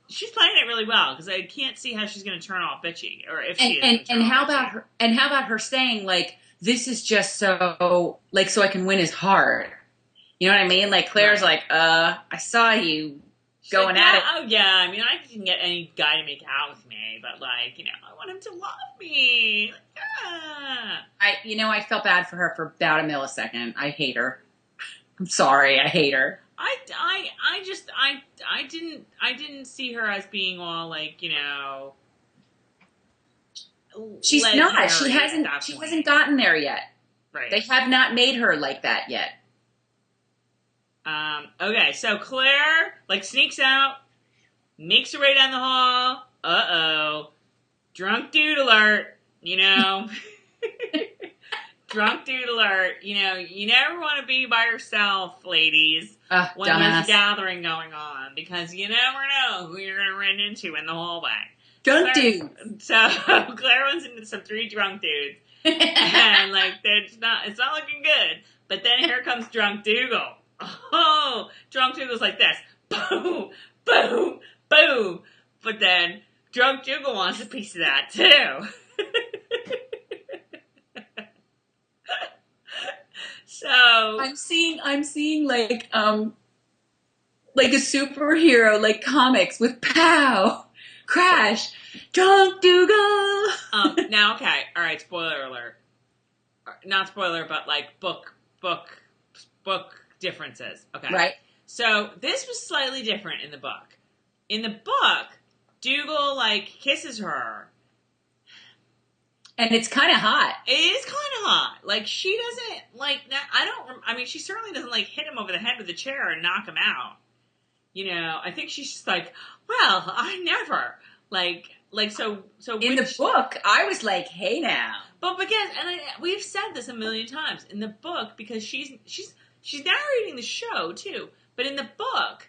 She's playing it really well because I can't see how she's going to turn all bitchy, or if she is. And how about her? And how about her saying, like, this is just so I can win his heart. You know what I mean? Like, Claire's like, I saw you going like, at it. Oh, yeah. I mean, I can get any guy to make out with me, but, like, you know, I want him to love me. Like, I felt bad for her for about a millisecond. I hate her. I'm sorry. I hate her. I didn't see her as being all, like, you know... She's not. She hasn't gotten there yet. Right. They have not made her like that yet. Okay, so Claire, like, sneaks out, makes her way down the hall. Uh-oh. drunk dude alert, you know. Drunk dude alert, you know, you never want to be by yourself, ladies, when there's a gathering going on, because you never know who you're going to run into in the hallway. Drunk dudes. So Claire runs into some 3 drunk dudes, and like it's not looking good. But then here comes Drunk Dougal. Oh, Drunk Dougal's like this, boom, boom, boom. But then Drunk Dougal wants a piece of that too. So I'm seeing like a superhero, like comics with pow, crash, Drunk Dougal. Now, okay, all right. Spoiler alert. Not spoiler, but like book differences. Okay, right. So this was slightly different in the book. In the book, Dougal like kisses her. And it's kind of hot. It is kind of hot. Like, she doesn't, like, she certainly doesn't, like, hit him over the head with a chair and knock him out. You know, I think she's just like, well, I never. So in the book, I was like, hey now. But because, we've said this a million times, in the book, because she's narrating the show, too. But in the book,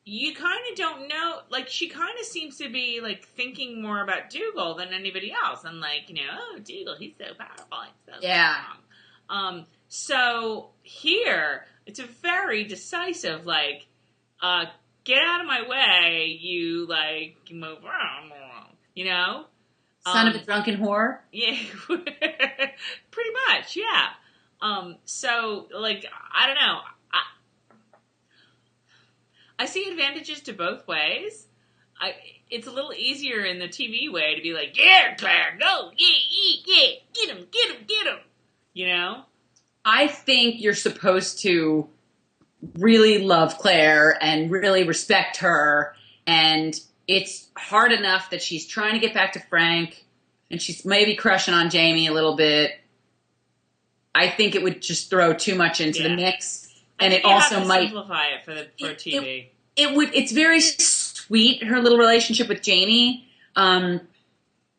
you kind of don't know, like, she kind of seems to be, like, thinking more about Dougal than anybody else. And, like, you know, oh, Dougal, he's so powerful. He's so strong. So here, it's a very decisive, like, get out of my way, you, like, move around, you know? Son of a drunken whore? Yeah, pretty much, yeah. So, like, I don't know. I see advantages to both ways. It's a little easier in the TV way to be like, yeah, Claire, go, yeah, get him. You know? I think you're supposed to really love Claire and really respect her, and it's hard enough that she's trying to get back to Frank, and she's maybe crushing on Jamie a little bit. I think it would just throw too much into the mix. And it also might simplify it for TV. It's very sweet, her little relationship with Jamie,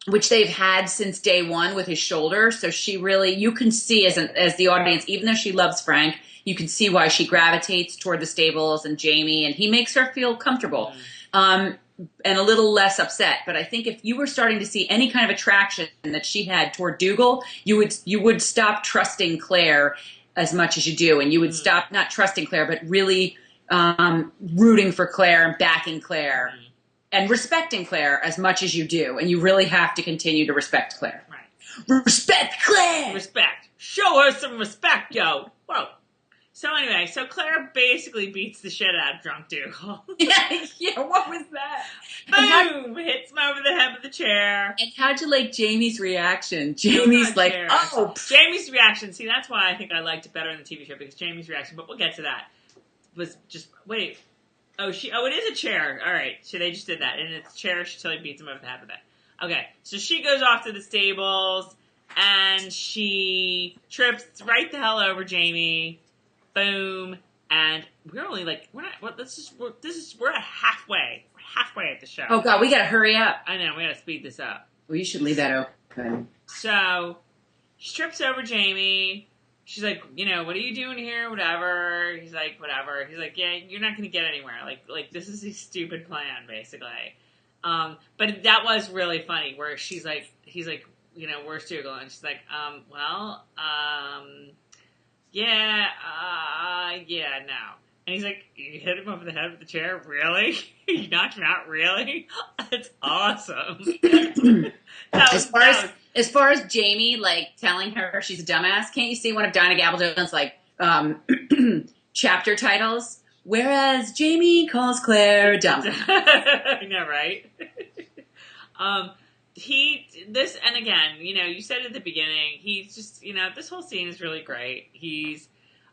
which they've had since day one with his shoulder. So she really, you can see as the audience, even though she loves Frank, you can see why she gravitates toward the stables and Jamie, and he makes her feel comfortable and a little less upset. But I think if you were starting to see any kind of attraction that she had toward Dougal, you would stop trusting Claire as much as you do, and you would stop not trusting Claire, but really rooting for Claire and backing Claire and respecting Claire as much as you do. And you really have to continue to respect Claire. Right. Respect Claire! Respect. Show her some respect, yo. Whoa. So anyway, Claire basically beats the shit out of Drunk Dougal. yeah, what was that? Boom! Hits him over the head with the chair. And how'd you like Jamie's reaction? Jamie's like, oh. Jamie's reaction, see, that's why I think I liked it better in the TV show, because Jamie's reaction, but we'll get to that, was just, wait. Oh, it is a chair. All right, so they just did that. And it's a chair, she totally beats him over the head with it. Okay, so she goes off to the stables, and she trips right the hell over Jamie. Boom, and we're only like we're at halfway. We're halfway at the show. Oh God, we gotta hurry up. I know, we gotta speed this up. Well, you should leave that open. So she trips over Jamie. She's like, you know, what are you doing here? Whatever. He's like, whatever. He's like, yeah, you're not gonna get anywhere. Like this is a stupid plan, basically. But that was really funny. Where he's like, you know, where's Dougal? And she's like, yeah, no. And he's like, you hit him over the head with the chair? Really? You knocked him out? Really? That's awesome. As far as Jamie, like, telling her she's a dumbass, can't you see one of Diana Gabaldon's, like, chapter titles? Whereas Jamie calls Claire a dumbass. I know, right? And again, you know, you said at the beginning, he's just, you know, this whole scene is really great. He's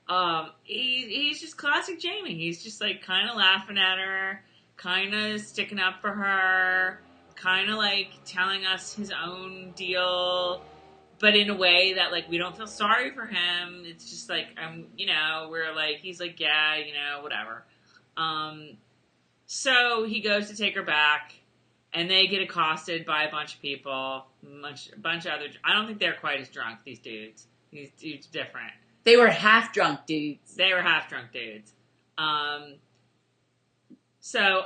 just classic Jamie. He's just like kind of laughing at her, kind of sticking up for her, kind of like telling us his own deal, but in a way that like we don't feel sorry for him. It's just like, you know, we're like, he's like, yeah, you know, whatever. So he goes to take her back. And they get accosted by a bunch of people, a bunch of other. I don't think they're quite as drunk. These dudes different. They were half drunk dudes. They were half drunk dudes. So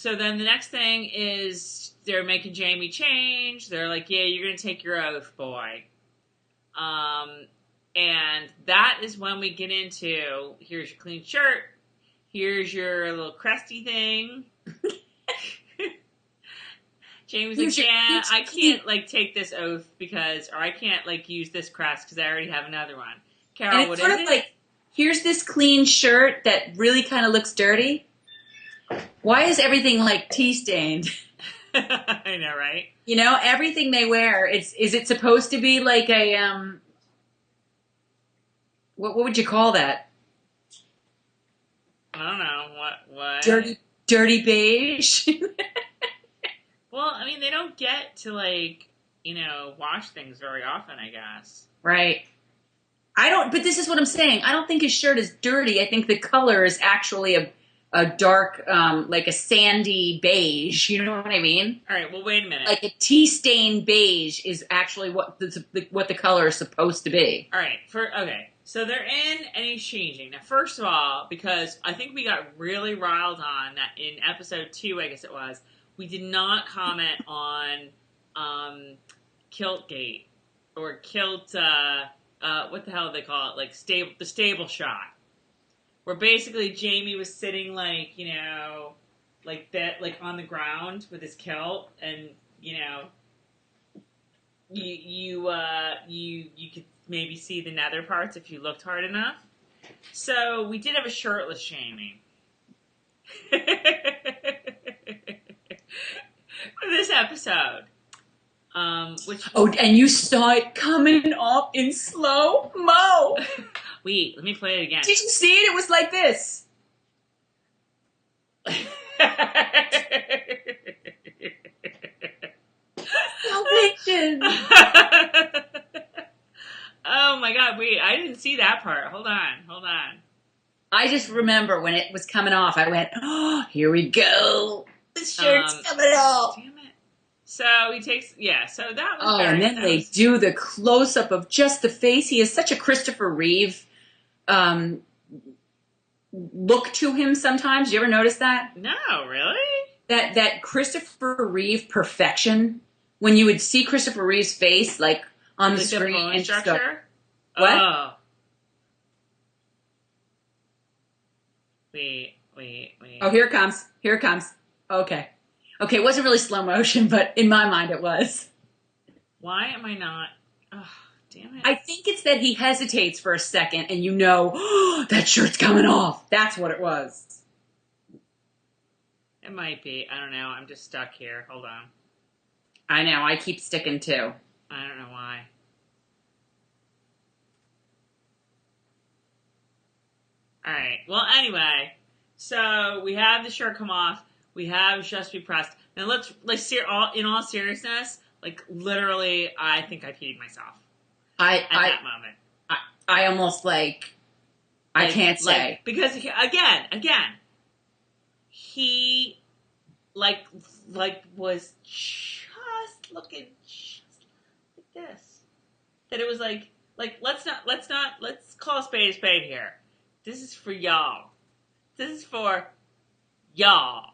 then the next thing is they're making Jamie change. They're like, yeah, you're gonna take your oath, boy. And that is when we get into, here's your clean shirt, here's your little cresty thing. Jamie's like, yeah, I can't, like, take this oath or I can't, like, use this crest because I already have another one. Carol, what is it? Like, here's this clean shirt that really kind of looks dirty. Why is everything, like, tea-stained? I know, right? You know, everything they wear, is it supposed to be like a, what would you call that? I don't know. What? Dirty beige? Well, I mean, they don't get to, like, you know, wash things very often, I guess. Right. But this is what I'm saying. I don't think his shirt is dirty. I think the color is actually a dark, like a sandy beige. You know what I mean? All right, well, wait a minute. Like a tea-stained beige is actually what the color is supposed to be. All right, okay. So they're in and he's changing. Now, first of all, because I think we got really riled on that in episode 2, I guess it was, we did not comment on Kiltgate or Kilt, what the hell do they call it? Like the stable shot. Where basically Jamie was sitting like, you know, like that, like on the ground with his kilt and, you know, you could maybe see the nether parts if you looked hard enough. So we did have a shirtless Jamie. For this episode. And you saw it coming up in slow-mo. Wait, let me play it again. Did you see it? It was like this. Salvation. Oh my god, wait, I didn't see that part. Hold on. I just remember when it was coming off, I went, oh, here we go. The shirt's coming off. Damn it. So he takes, so that was and then they do the close-up of just the face. He has such a Christopher Reeve look to him sometimes. You ever notice that? No, really? That Christopher Reeve perfection. When you would see Christopher Reeve's face, like, on the screen. And just go, what? Oh. Wait. Oh, here it comes. Okay, it wasn't really slow motion, but in my mind it was. Why am I not? Oh, damn it. I think it's that he hesitates for a second and you know, oh, that shirt's coming off. That's what it was. It might be. I don't know. I'm just stuck here. Hold on. I know. I keep sticking too. I don't know why. Alright. Well, anyway. So, we have the shirt come off. We have SUIS PREST. Now, let's see, in all seriousness, like, literally, I think I peed myself. At that moment. I almost, like, I can't say. Like, because, again, he, like, was just looking just like this. That it was like, let's call a spade here. This is for y'all. This is for y'all.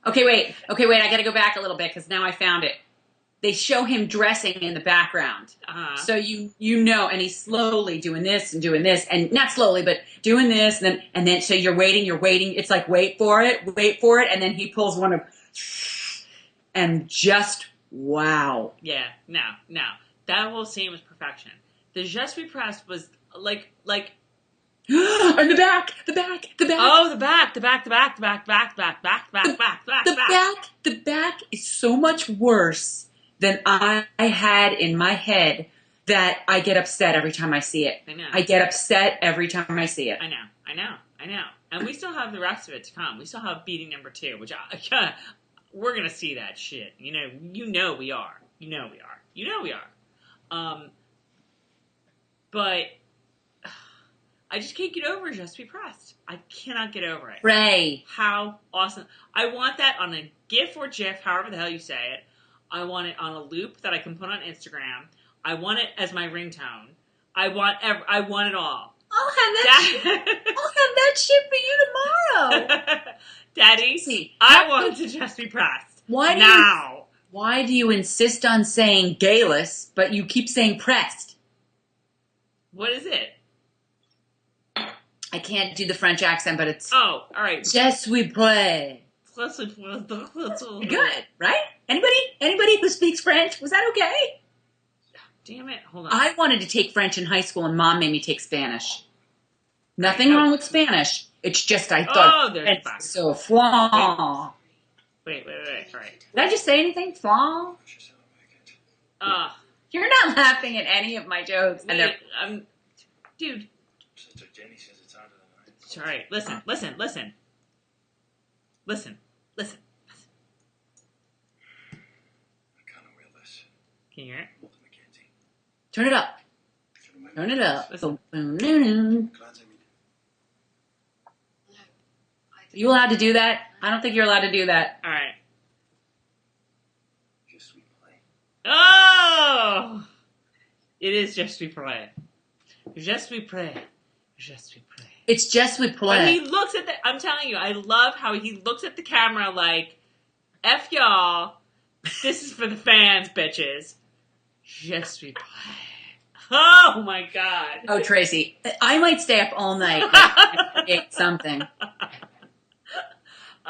Okay, wait. I gotta go back a little bit because now I found it. They show him dressing in the background. Uh-huh. So you know, and he's slowly doing this, and not slowly, but doing this, and then so you're waiting. It's like, wait for it, and then he pulls one of, and just, wow. Yeah, no. That whole scene was perfection. The SUIS PREST was like and the back. Oh, the back. The back is so much worse than I had in my head that I get upset every time I see it. I know. I get upset every time I see it. I know. And we still have the rest of it to come. We still have beating number 2, which we're gonna see that shit. You know we are. But I just can't get over Just Be Pressed. I cannot get over it. Pray. How awesome. I want that on a GIF or GIF, however the hell you say it. I want it on a loop that I can put on Instagram. I want it as my ringtone. I want it all. I'll have that shit for you tomorrow. Daddy, See, I want to Just Be Pressed. Why do you insist on saying gayless, but you keep saying pressed? What is it? I can't do the French accent, but it's... Oh, all right. Je suis prêt. Good, right? Anybody who speaks French, was that okay? Damn it, hold on. I wanted to take French in high school, and Mom made me take Spanish. Nothing wrong with Spanish. It's just I thought it's so flan. Wait, all right. Did I just say anything? Flan? You're not laughing at any of my jokes. Dude. It's all right. Listen. I can't wear this. Can you hear it? Hold it, Mackenzie. Turn it up. Turn it up. Listen. Glad I mean it. You allowed to do that? I don't think you're allowed to do that. All right. Just we play. Oh! It is Just We Pray. Just We Pray. Just We Pray. It's just we play. When he looks at I'm telling you, I love how he looks at the camera like, F y'all, this is for the fans, bitches. Just We Play. Oh my God. Oh, Tracey, I might stay up all night and create something.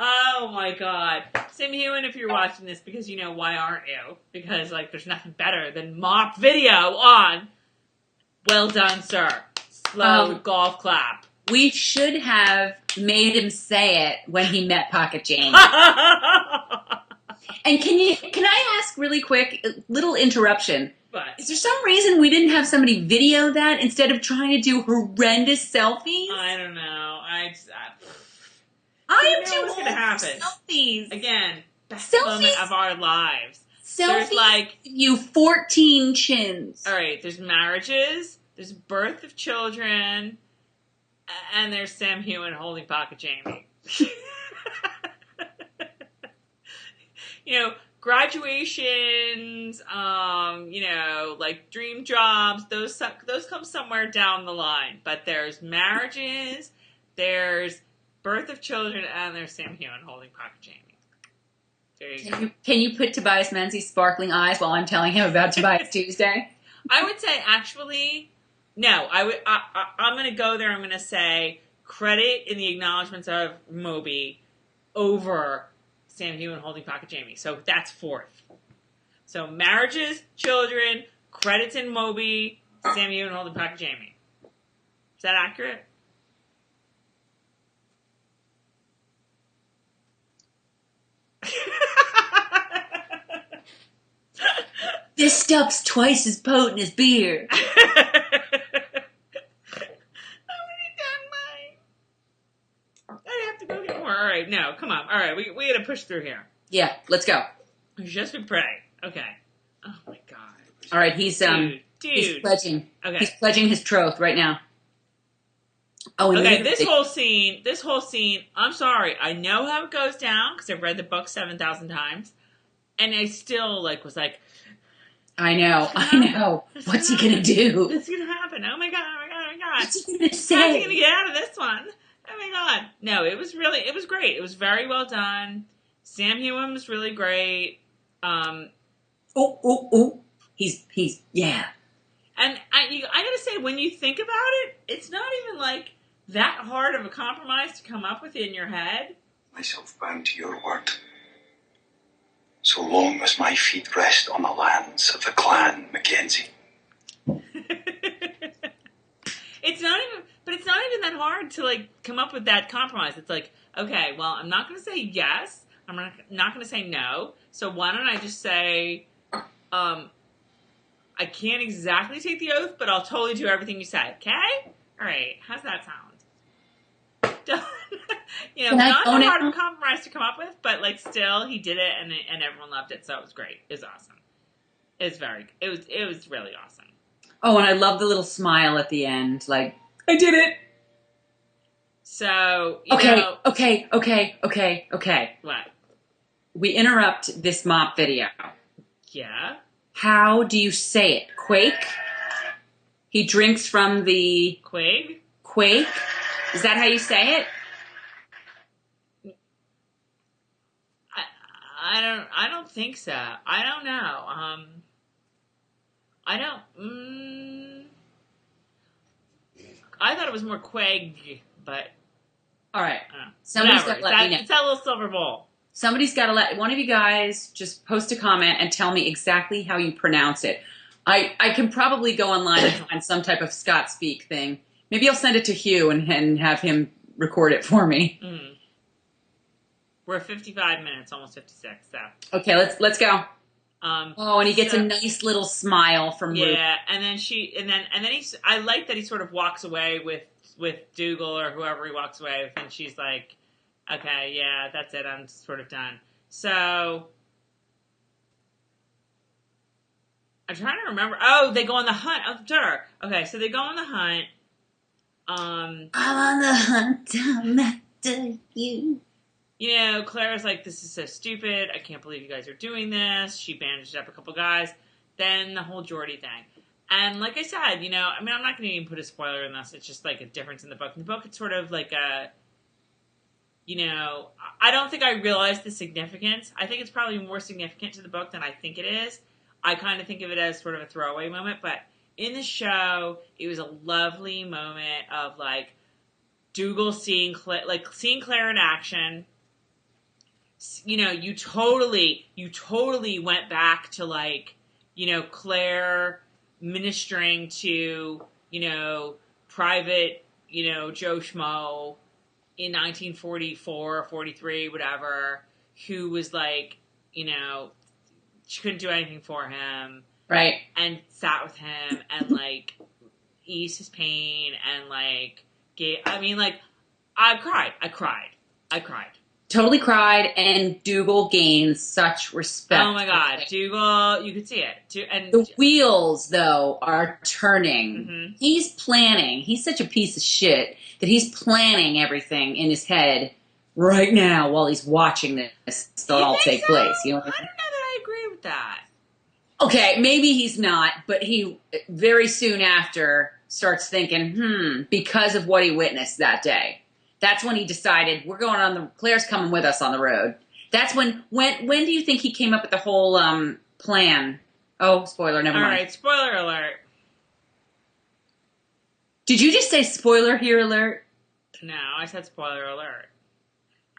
Oh my God. Sam Hewen, if you're watching this, because you know, why aren't you? Because, like, there's nothing better than mock video on Well Done, Sir. Slow golf clap. We should have made him say it when he met Pocket Jamie. And can I ask really quick, a little interruption? But Is there some reason we didn't have somebody video that instead of trying to do horrendous selfies? I don't know. I am know too what's old gonna happen. for selfies. Again, best Selfies? moment of our lives. Selfies, There's like, you 14 chins. all right, there's marriages, there's birth of children, and there's Sam Hewen holding Pocket Jamie. You know, graduations, you know, like dream jobs, those come somewhere down the line. But there's marriages, there's birth of children, and there's Sam Hewen holding Pocket Jamie. There you go. Can you put Tobias Menzies' sparkling eyes while I'm telling him about Tobias Tuesday? I would say, actually, no. I'm going to go there. I'm going to say credit in the acknowledgments of Moby over Sam Hewen holding Pocket Jamie. So that's fourth. So marriages, children, credits in Moby, Sam Hewen holding Pocket Jamie. Is that accurate? This stuff's twice as potent as beer. I would have done mine. I'd have to go get more. All right, no, come on. All right, we got to push through here. Yeah, let's go. Just we pray. Okay. Oh my God. All right, he's Dude. pledging. Okay. He's pledging his troth right now. Oh, Okay, this whole scene, I'm sorry. I know how it goes down because I've read the book 7,000 times. And I still, was like... I know. What's he going to do? What's going to happen? Oh my God. What's he going to say? How's he going to get out of this one? Oh my God. No, it was great. It was very well done. Sam Hewen was really great. He's yeah. And I gotta say, when you think about it, it's not even that hard of a compromise to come up with in your head. Myself bound to your word. So long as my feet rest on the lands of the clan Mackenzie. It's not even that hard to come up with that compromise. It's okay, well, I'm not gonna say yes. I'm not gonna say no. So why don't I just say, I can't exactly take the oath, but I'll totally do everything you said. Okay? All right. How's that sound? Not a hard of a compromise to come up with, but still, he did it, and everyone loved it, so it was great. It was awesome. It was really awesome. Oh, and I love the little smile at the end. I did it. So, Okay. What? We interrupt this mop video. Yeah. How do you say it? Quake? He drinks from the Quig? quake? Is that how you say it? I don't think so. I don't know. I thought it was more Quag, but All right. somebody's Somebody's got to let me know. It's that little silver bowl. Somebody's got to let one of you guys just post a comment and tell me exactly how you pronounce it. I can probably go online and find some type of Scott speak thing. Maybe I'll send it to Hugh and have him record it for me. Mm. We're at 55 minutes, almost 56. So Okay, let's go. And he gets a nice little smile from Ruth. Yeah, and then I like that he sort of walks away with Dougal or whoever he walks away with, and she's like, okay, yeah, that's it, I'm sort of done. So I'm trying to remember. Oh, they go on the hunt. Oh, sure. Okay, so they go on the hunt. I'm on the hunt. I'm after you. You know, Claire's like, this is so stupid. I can't believe you guys are doing this. She bandaged up a couple guys. Then the whole Geordie thing. And like I said, I'm not going to even put a spoiler in this. It's just like a difference in the book. In the book, it's sort of like I don't think I realized the significance. I think it's probably more significant to the book than I think it is. I kind of think of it as sort of a throwaway moment. But in the show, it was a lovely moment of like Dougal seeing Claire in action. You totally went back to like, Claire ministering to, private, Joe Schmo in 1944, 43, whatever, who was like, she couldn't do anything for him. Right. And sat with him and like eased his pain and like I cried. Totally cried, and Dougal gains such respect. Oh my God, Dougal! You could see it. And the wheels, though, are turning. Mm-hmm. He's planning. He's such a piece of shit that he's planning everything in his head right now while he's watching this all take place. You know what I mean? I don't know that I agree with that. Okay, maybe he's not, but he very soon after starts thinking, because of what he witnessed that day. That's when he decided Claire's coming with us on the road. That's when do you think he came up with the whole plan? Oh, spoiler, never mind. All right, spoiler alert. Did you just say spoiler here alert? No, I said spoiler alert.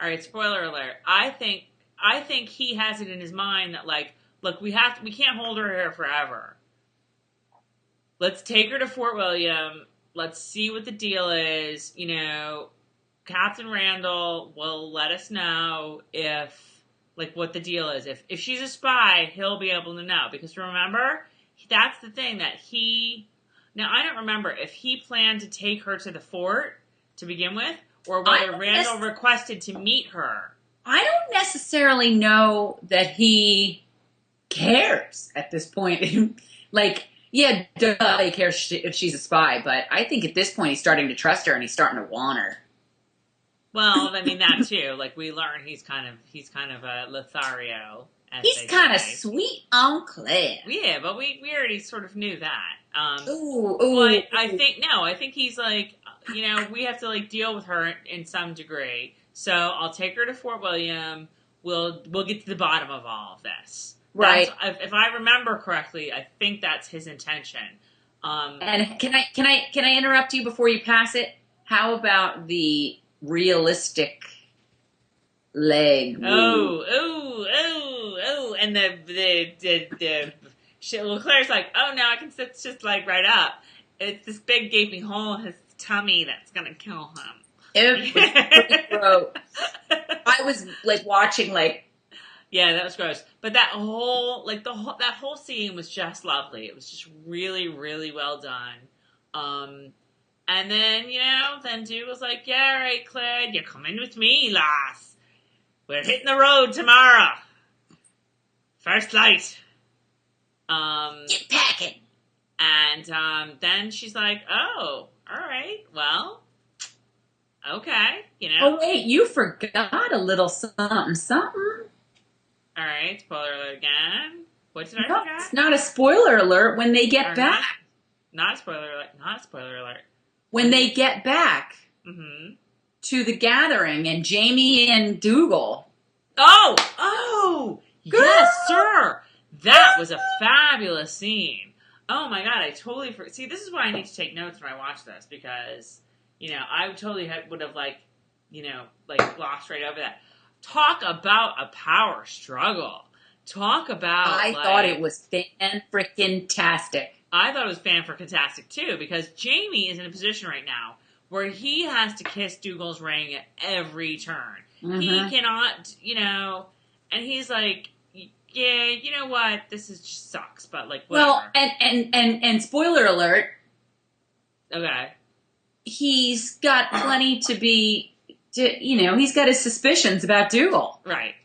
All right, spoiler alert. I think he has it in his mind that like, look, we can't hold her here forever. Let's take her to Fort William. Let's see what the deal is, Captain Randall will let us know what the deal is. If she's a spy, he'll be able to know. Because remember, that's the thing that now I don't remember if he planned to take her to the fort to begin with, or whether Randall requested to meet her. I don't necessarily know that he cares at this point. Like, yeah, duh, he cares if she's a spy, but I think at this point he's starting to trust her and he's starting to want her. Well, I mean that too. Like we learn, he's kind of a Lothario. He's kind of sweet on Claire. Yeah, but we already sort of knew that. Ooh. But I think he's like, we have to like deal with her in some degree. So I'll take her to Fort William. We'll get to the bottom of all of this. Right. If I remember correctly, I think that's his intention. And can I interrupt you before you pass it? How about the realistic leg move? Oh, and the shit. Well, Claire's like, oh, now I can sit just like right up. It's this big gaping hole in his tummy that's gonna kill him. It was pretty gross. I was like watching like. Yeah, that was gross. But that whole scene was just lovely. It was just really, really well done. And then, then Duke was like, yeah, all right, Claire, you're coming with me, lass. We're hitting the road tomorrow. First light. Get packing. And then she's like, oh, all right, well, Okay, you know. Oh wait, you forgot a little something. Something. All right, spoiler alert again. What did I No, forget? it's not a spoiler alert when they get Or back. Not spoiler alert. Not spoiler alert. When they get back Mm-hmm. to the gathering and Jamie and Dougal. Oh, yes, sir. That was a fabulous scene. Oh my god, I totally forgot. See, this is why I need to take notes when I watch this because, I totally would have glossed right over that. Talk about a power struggle. Talk about. I thought it was fan-frickin-tastic. I thought it was fan-frickin-tastic too because Jamie is in a position right now where he has to kiss Dougal's ring at every turn. Mm-hmm. He cannot, and he's like, yeah, you know what? This just sucks, but like, whatever. Well, and spoiler alert. Okay. He's got plenty to be, he's got his suspicions about Dougal. Right.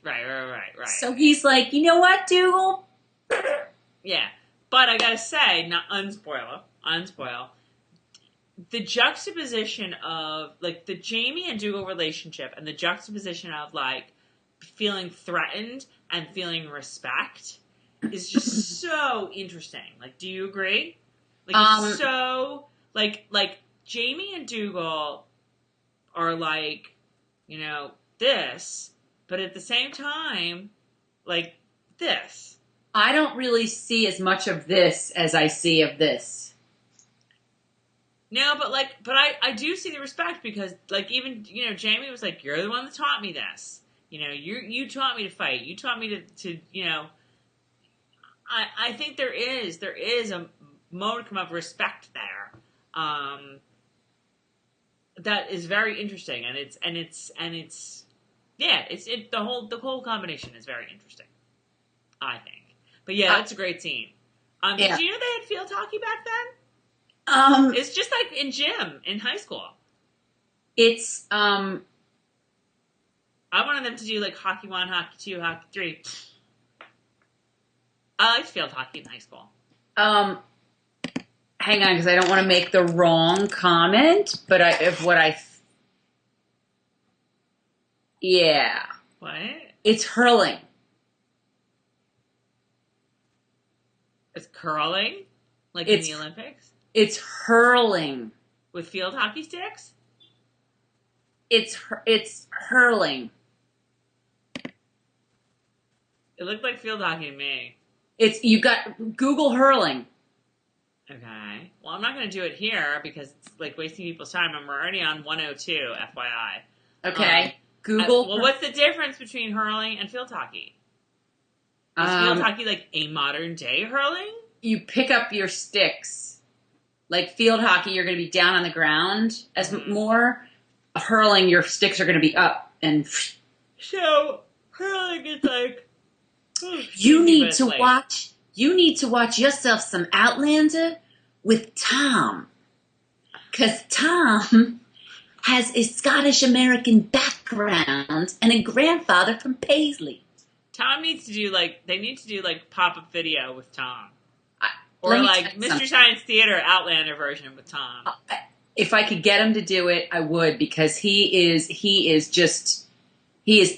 So he's like, you know what, Dougal? Yeah. But I gotta say, not unspoil, the juxtaposition of, like, the Jamie and Dougal relationship and the juxtaposition of, like, feeling threatened and feeling respect is just so interesting. Like, do you agree? Like, it's so, like, Jamie and Dougal are, like, this, but at the same time, like, this. I don't really see as much of this as I see of this. No, but I do see the respect because, like, even, Jamie was like, you're the one that taught me this. You taught me to fight. You taught me to I think there is a modicum of respect there. That is very interesting, the whole combination is very interesting, I think. But yeah, that's a great scene. Yeah. Did you know they had field hockey back then? It's just like in gym in high school. It's I wanted them to do like hockey 1, hockey 2, hockey 3. I liked field hockey in high school. hang on, because I don't want to make the wrong comment, but yeah. What? It's hurling. It's curling? Like in the Olympics? It's hurling. With field hockey sticks? It's hurling. It looked like field hockey to me. You got Google hurling. Okay. Well, I'm not going to do it here because it's like wasting people's time and we're already on 102, FYI. Okay. Google. Well, what's the difference between hurling and field hockey? Is field hockey like a modern day hurling? You pick up your sticks. Like field hockey, you're going to be down on the ground as more. Hurling, your sticks are going to be up and. So hurling is like. You need to watch yourself some Outlander with Tom, because Tom has a Scottish American background and a grandfather from Paisley. Tom needs to do they need to do pop-up video with Tom. Or Let me like tell you Mystery something. Science Theater Outlander version with Tom. If I could get him to do it, I would, because he is,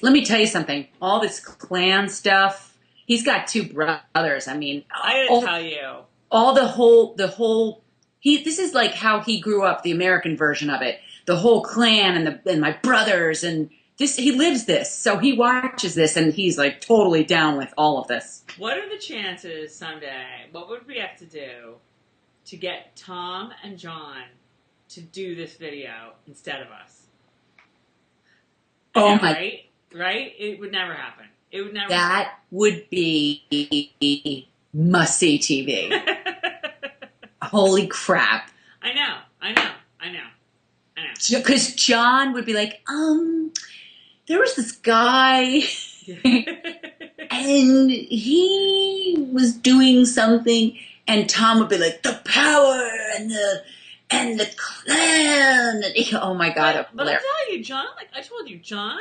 let me tell you something, all this clan stuff, he's got two brothers. I mean, I gotta tell you. This is like how he grew up, the American version of it. The whole clan and my brothers and this, he lives this. So he watches this and he's like totally down with all of this. What are the chances someday, what would we have to do to get Tom and John to do this video instead of us? Oh know, my. Right? It would never happen. It would never That would be must-see TV. Holy crap. I know. Because John would be like, there was this guy, and he was doing something, and Tom would be like, the power and the clan. Oh my God. But I'm telling you, John, I told you, John,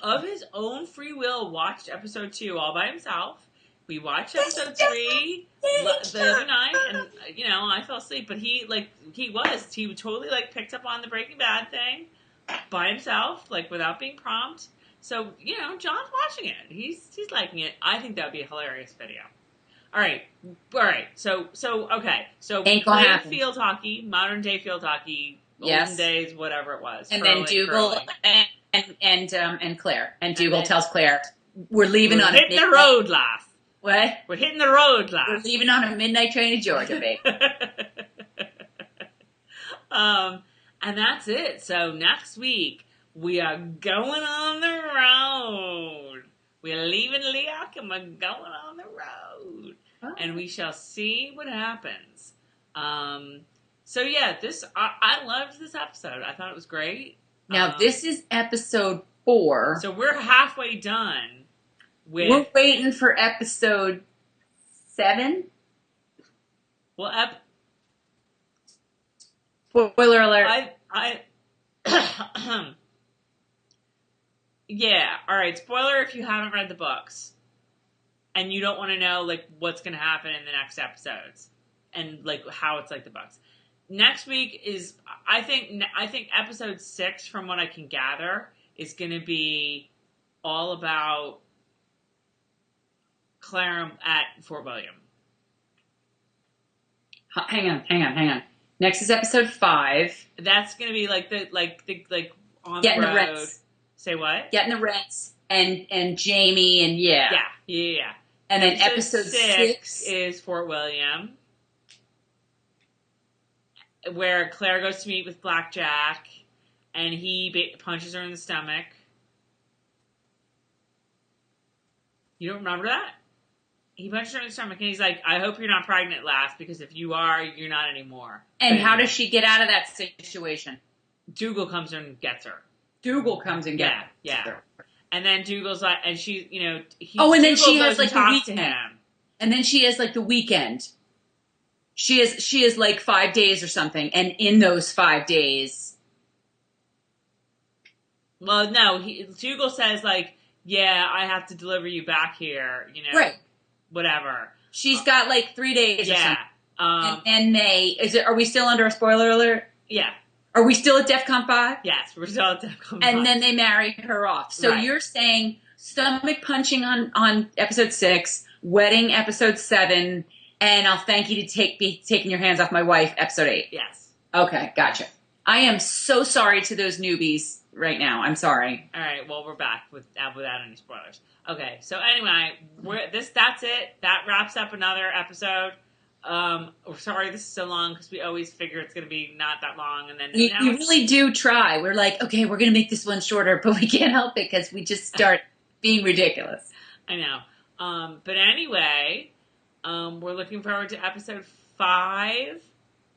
of his own free will, watched episode 2 all by himself. We watched episode 3 the other night, and I fell asleep. But he totally picked up on the Breaking Bad thing. by himself, like without being prompted. So, John's watching it. He's liking it. I think that would be a hilarious video. All right. So okay. So Ain't gonna playing happen. field hockey, modern day field hockey, Yes. olden days, whatever it was. And then Dougal and Claire. And Dougal tells Claire, we're leaving on a hitting the road, lass. What? We're hitting the road, lass. We're leaving on a midnight train to Georgia, babe. And that's it. So next week we are going on the road. We're leaving Leok and we're going on the road. Oh. And we shall see what happens. So yeah, I loved this episode. I thought it was great. Now this is episode 4. So we're halfway done. We're waiting for episode 7. Well, spoiler alert. Yeah, all right. Spoiler if you haven't read the books and you don't want to know like what's going to happen in the next episodes and like how it's like the books. Next week is I think episode 6, from what I can gather, is going to be all about Claire at Fort William. Hang on. Next is episode 5. That's going to be like on Getting the road. The rents. Say what? Getting the rents and Jamie and Yeah. And then episode 6 is Fort William, where Claire goes to meet with Blackjack, and he punches her in the stomach. You don't remember that? He punched her in the stomach, and he's like, I hope you're not pregnant, lass, because if you are, you're not anymore. And how does she get out of that situation? Dougal comes in and gets her. Dougal comes and gets her. Yeah. And then Dougal's like, and she, and then she has like the weekend. To him. And then she has like the weekend. She has like 5 days or something, and in those 5 days. Well, no, Dougal says like, yeah, I have to deliver you back here, Right. Whatever. She's got like 3 days or something. And then are we still under a spoiler alert? Yeah. Are we still at DEFCON 5? Yes, we're still at DEFCON 5. And then they marry her off. So You're saying stomach punching on episode 6, wedding episode 7, and I'll thank you to be taking your hands off my wife episode 8. Yes. Okay, gotcha. I am so sorry to those newbies right now. I'm sorry. All right, well, we're back without any spoilers. Okay, so anyway, that's it. That wraps up another episode. We're sorry this is so long because we always figure it's going to be not that long, and then we really do try. We're like, okay, we're going to make this one shorter, but we can't help it because we just start being ridiculous. I know. But anyway, we're looking forward to episode 5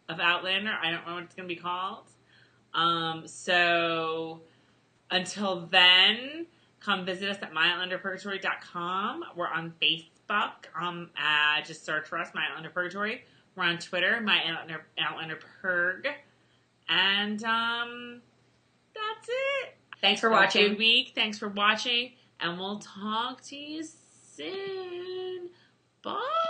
of Outlander. I don't know what it's going to be called. So until then, come visit us at myoutlanderpurgatory.com. We're on Facebook. Just search for us, My Outlander Purgatory. We're on Twitter, Outlander Purg. And that's it. Thanks for watching. Good week. Thanks for watching. And we'll talk to you soon. Bye.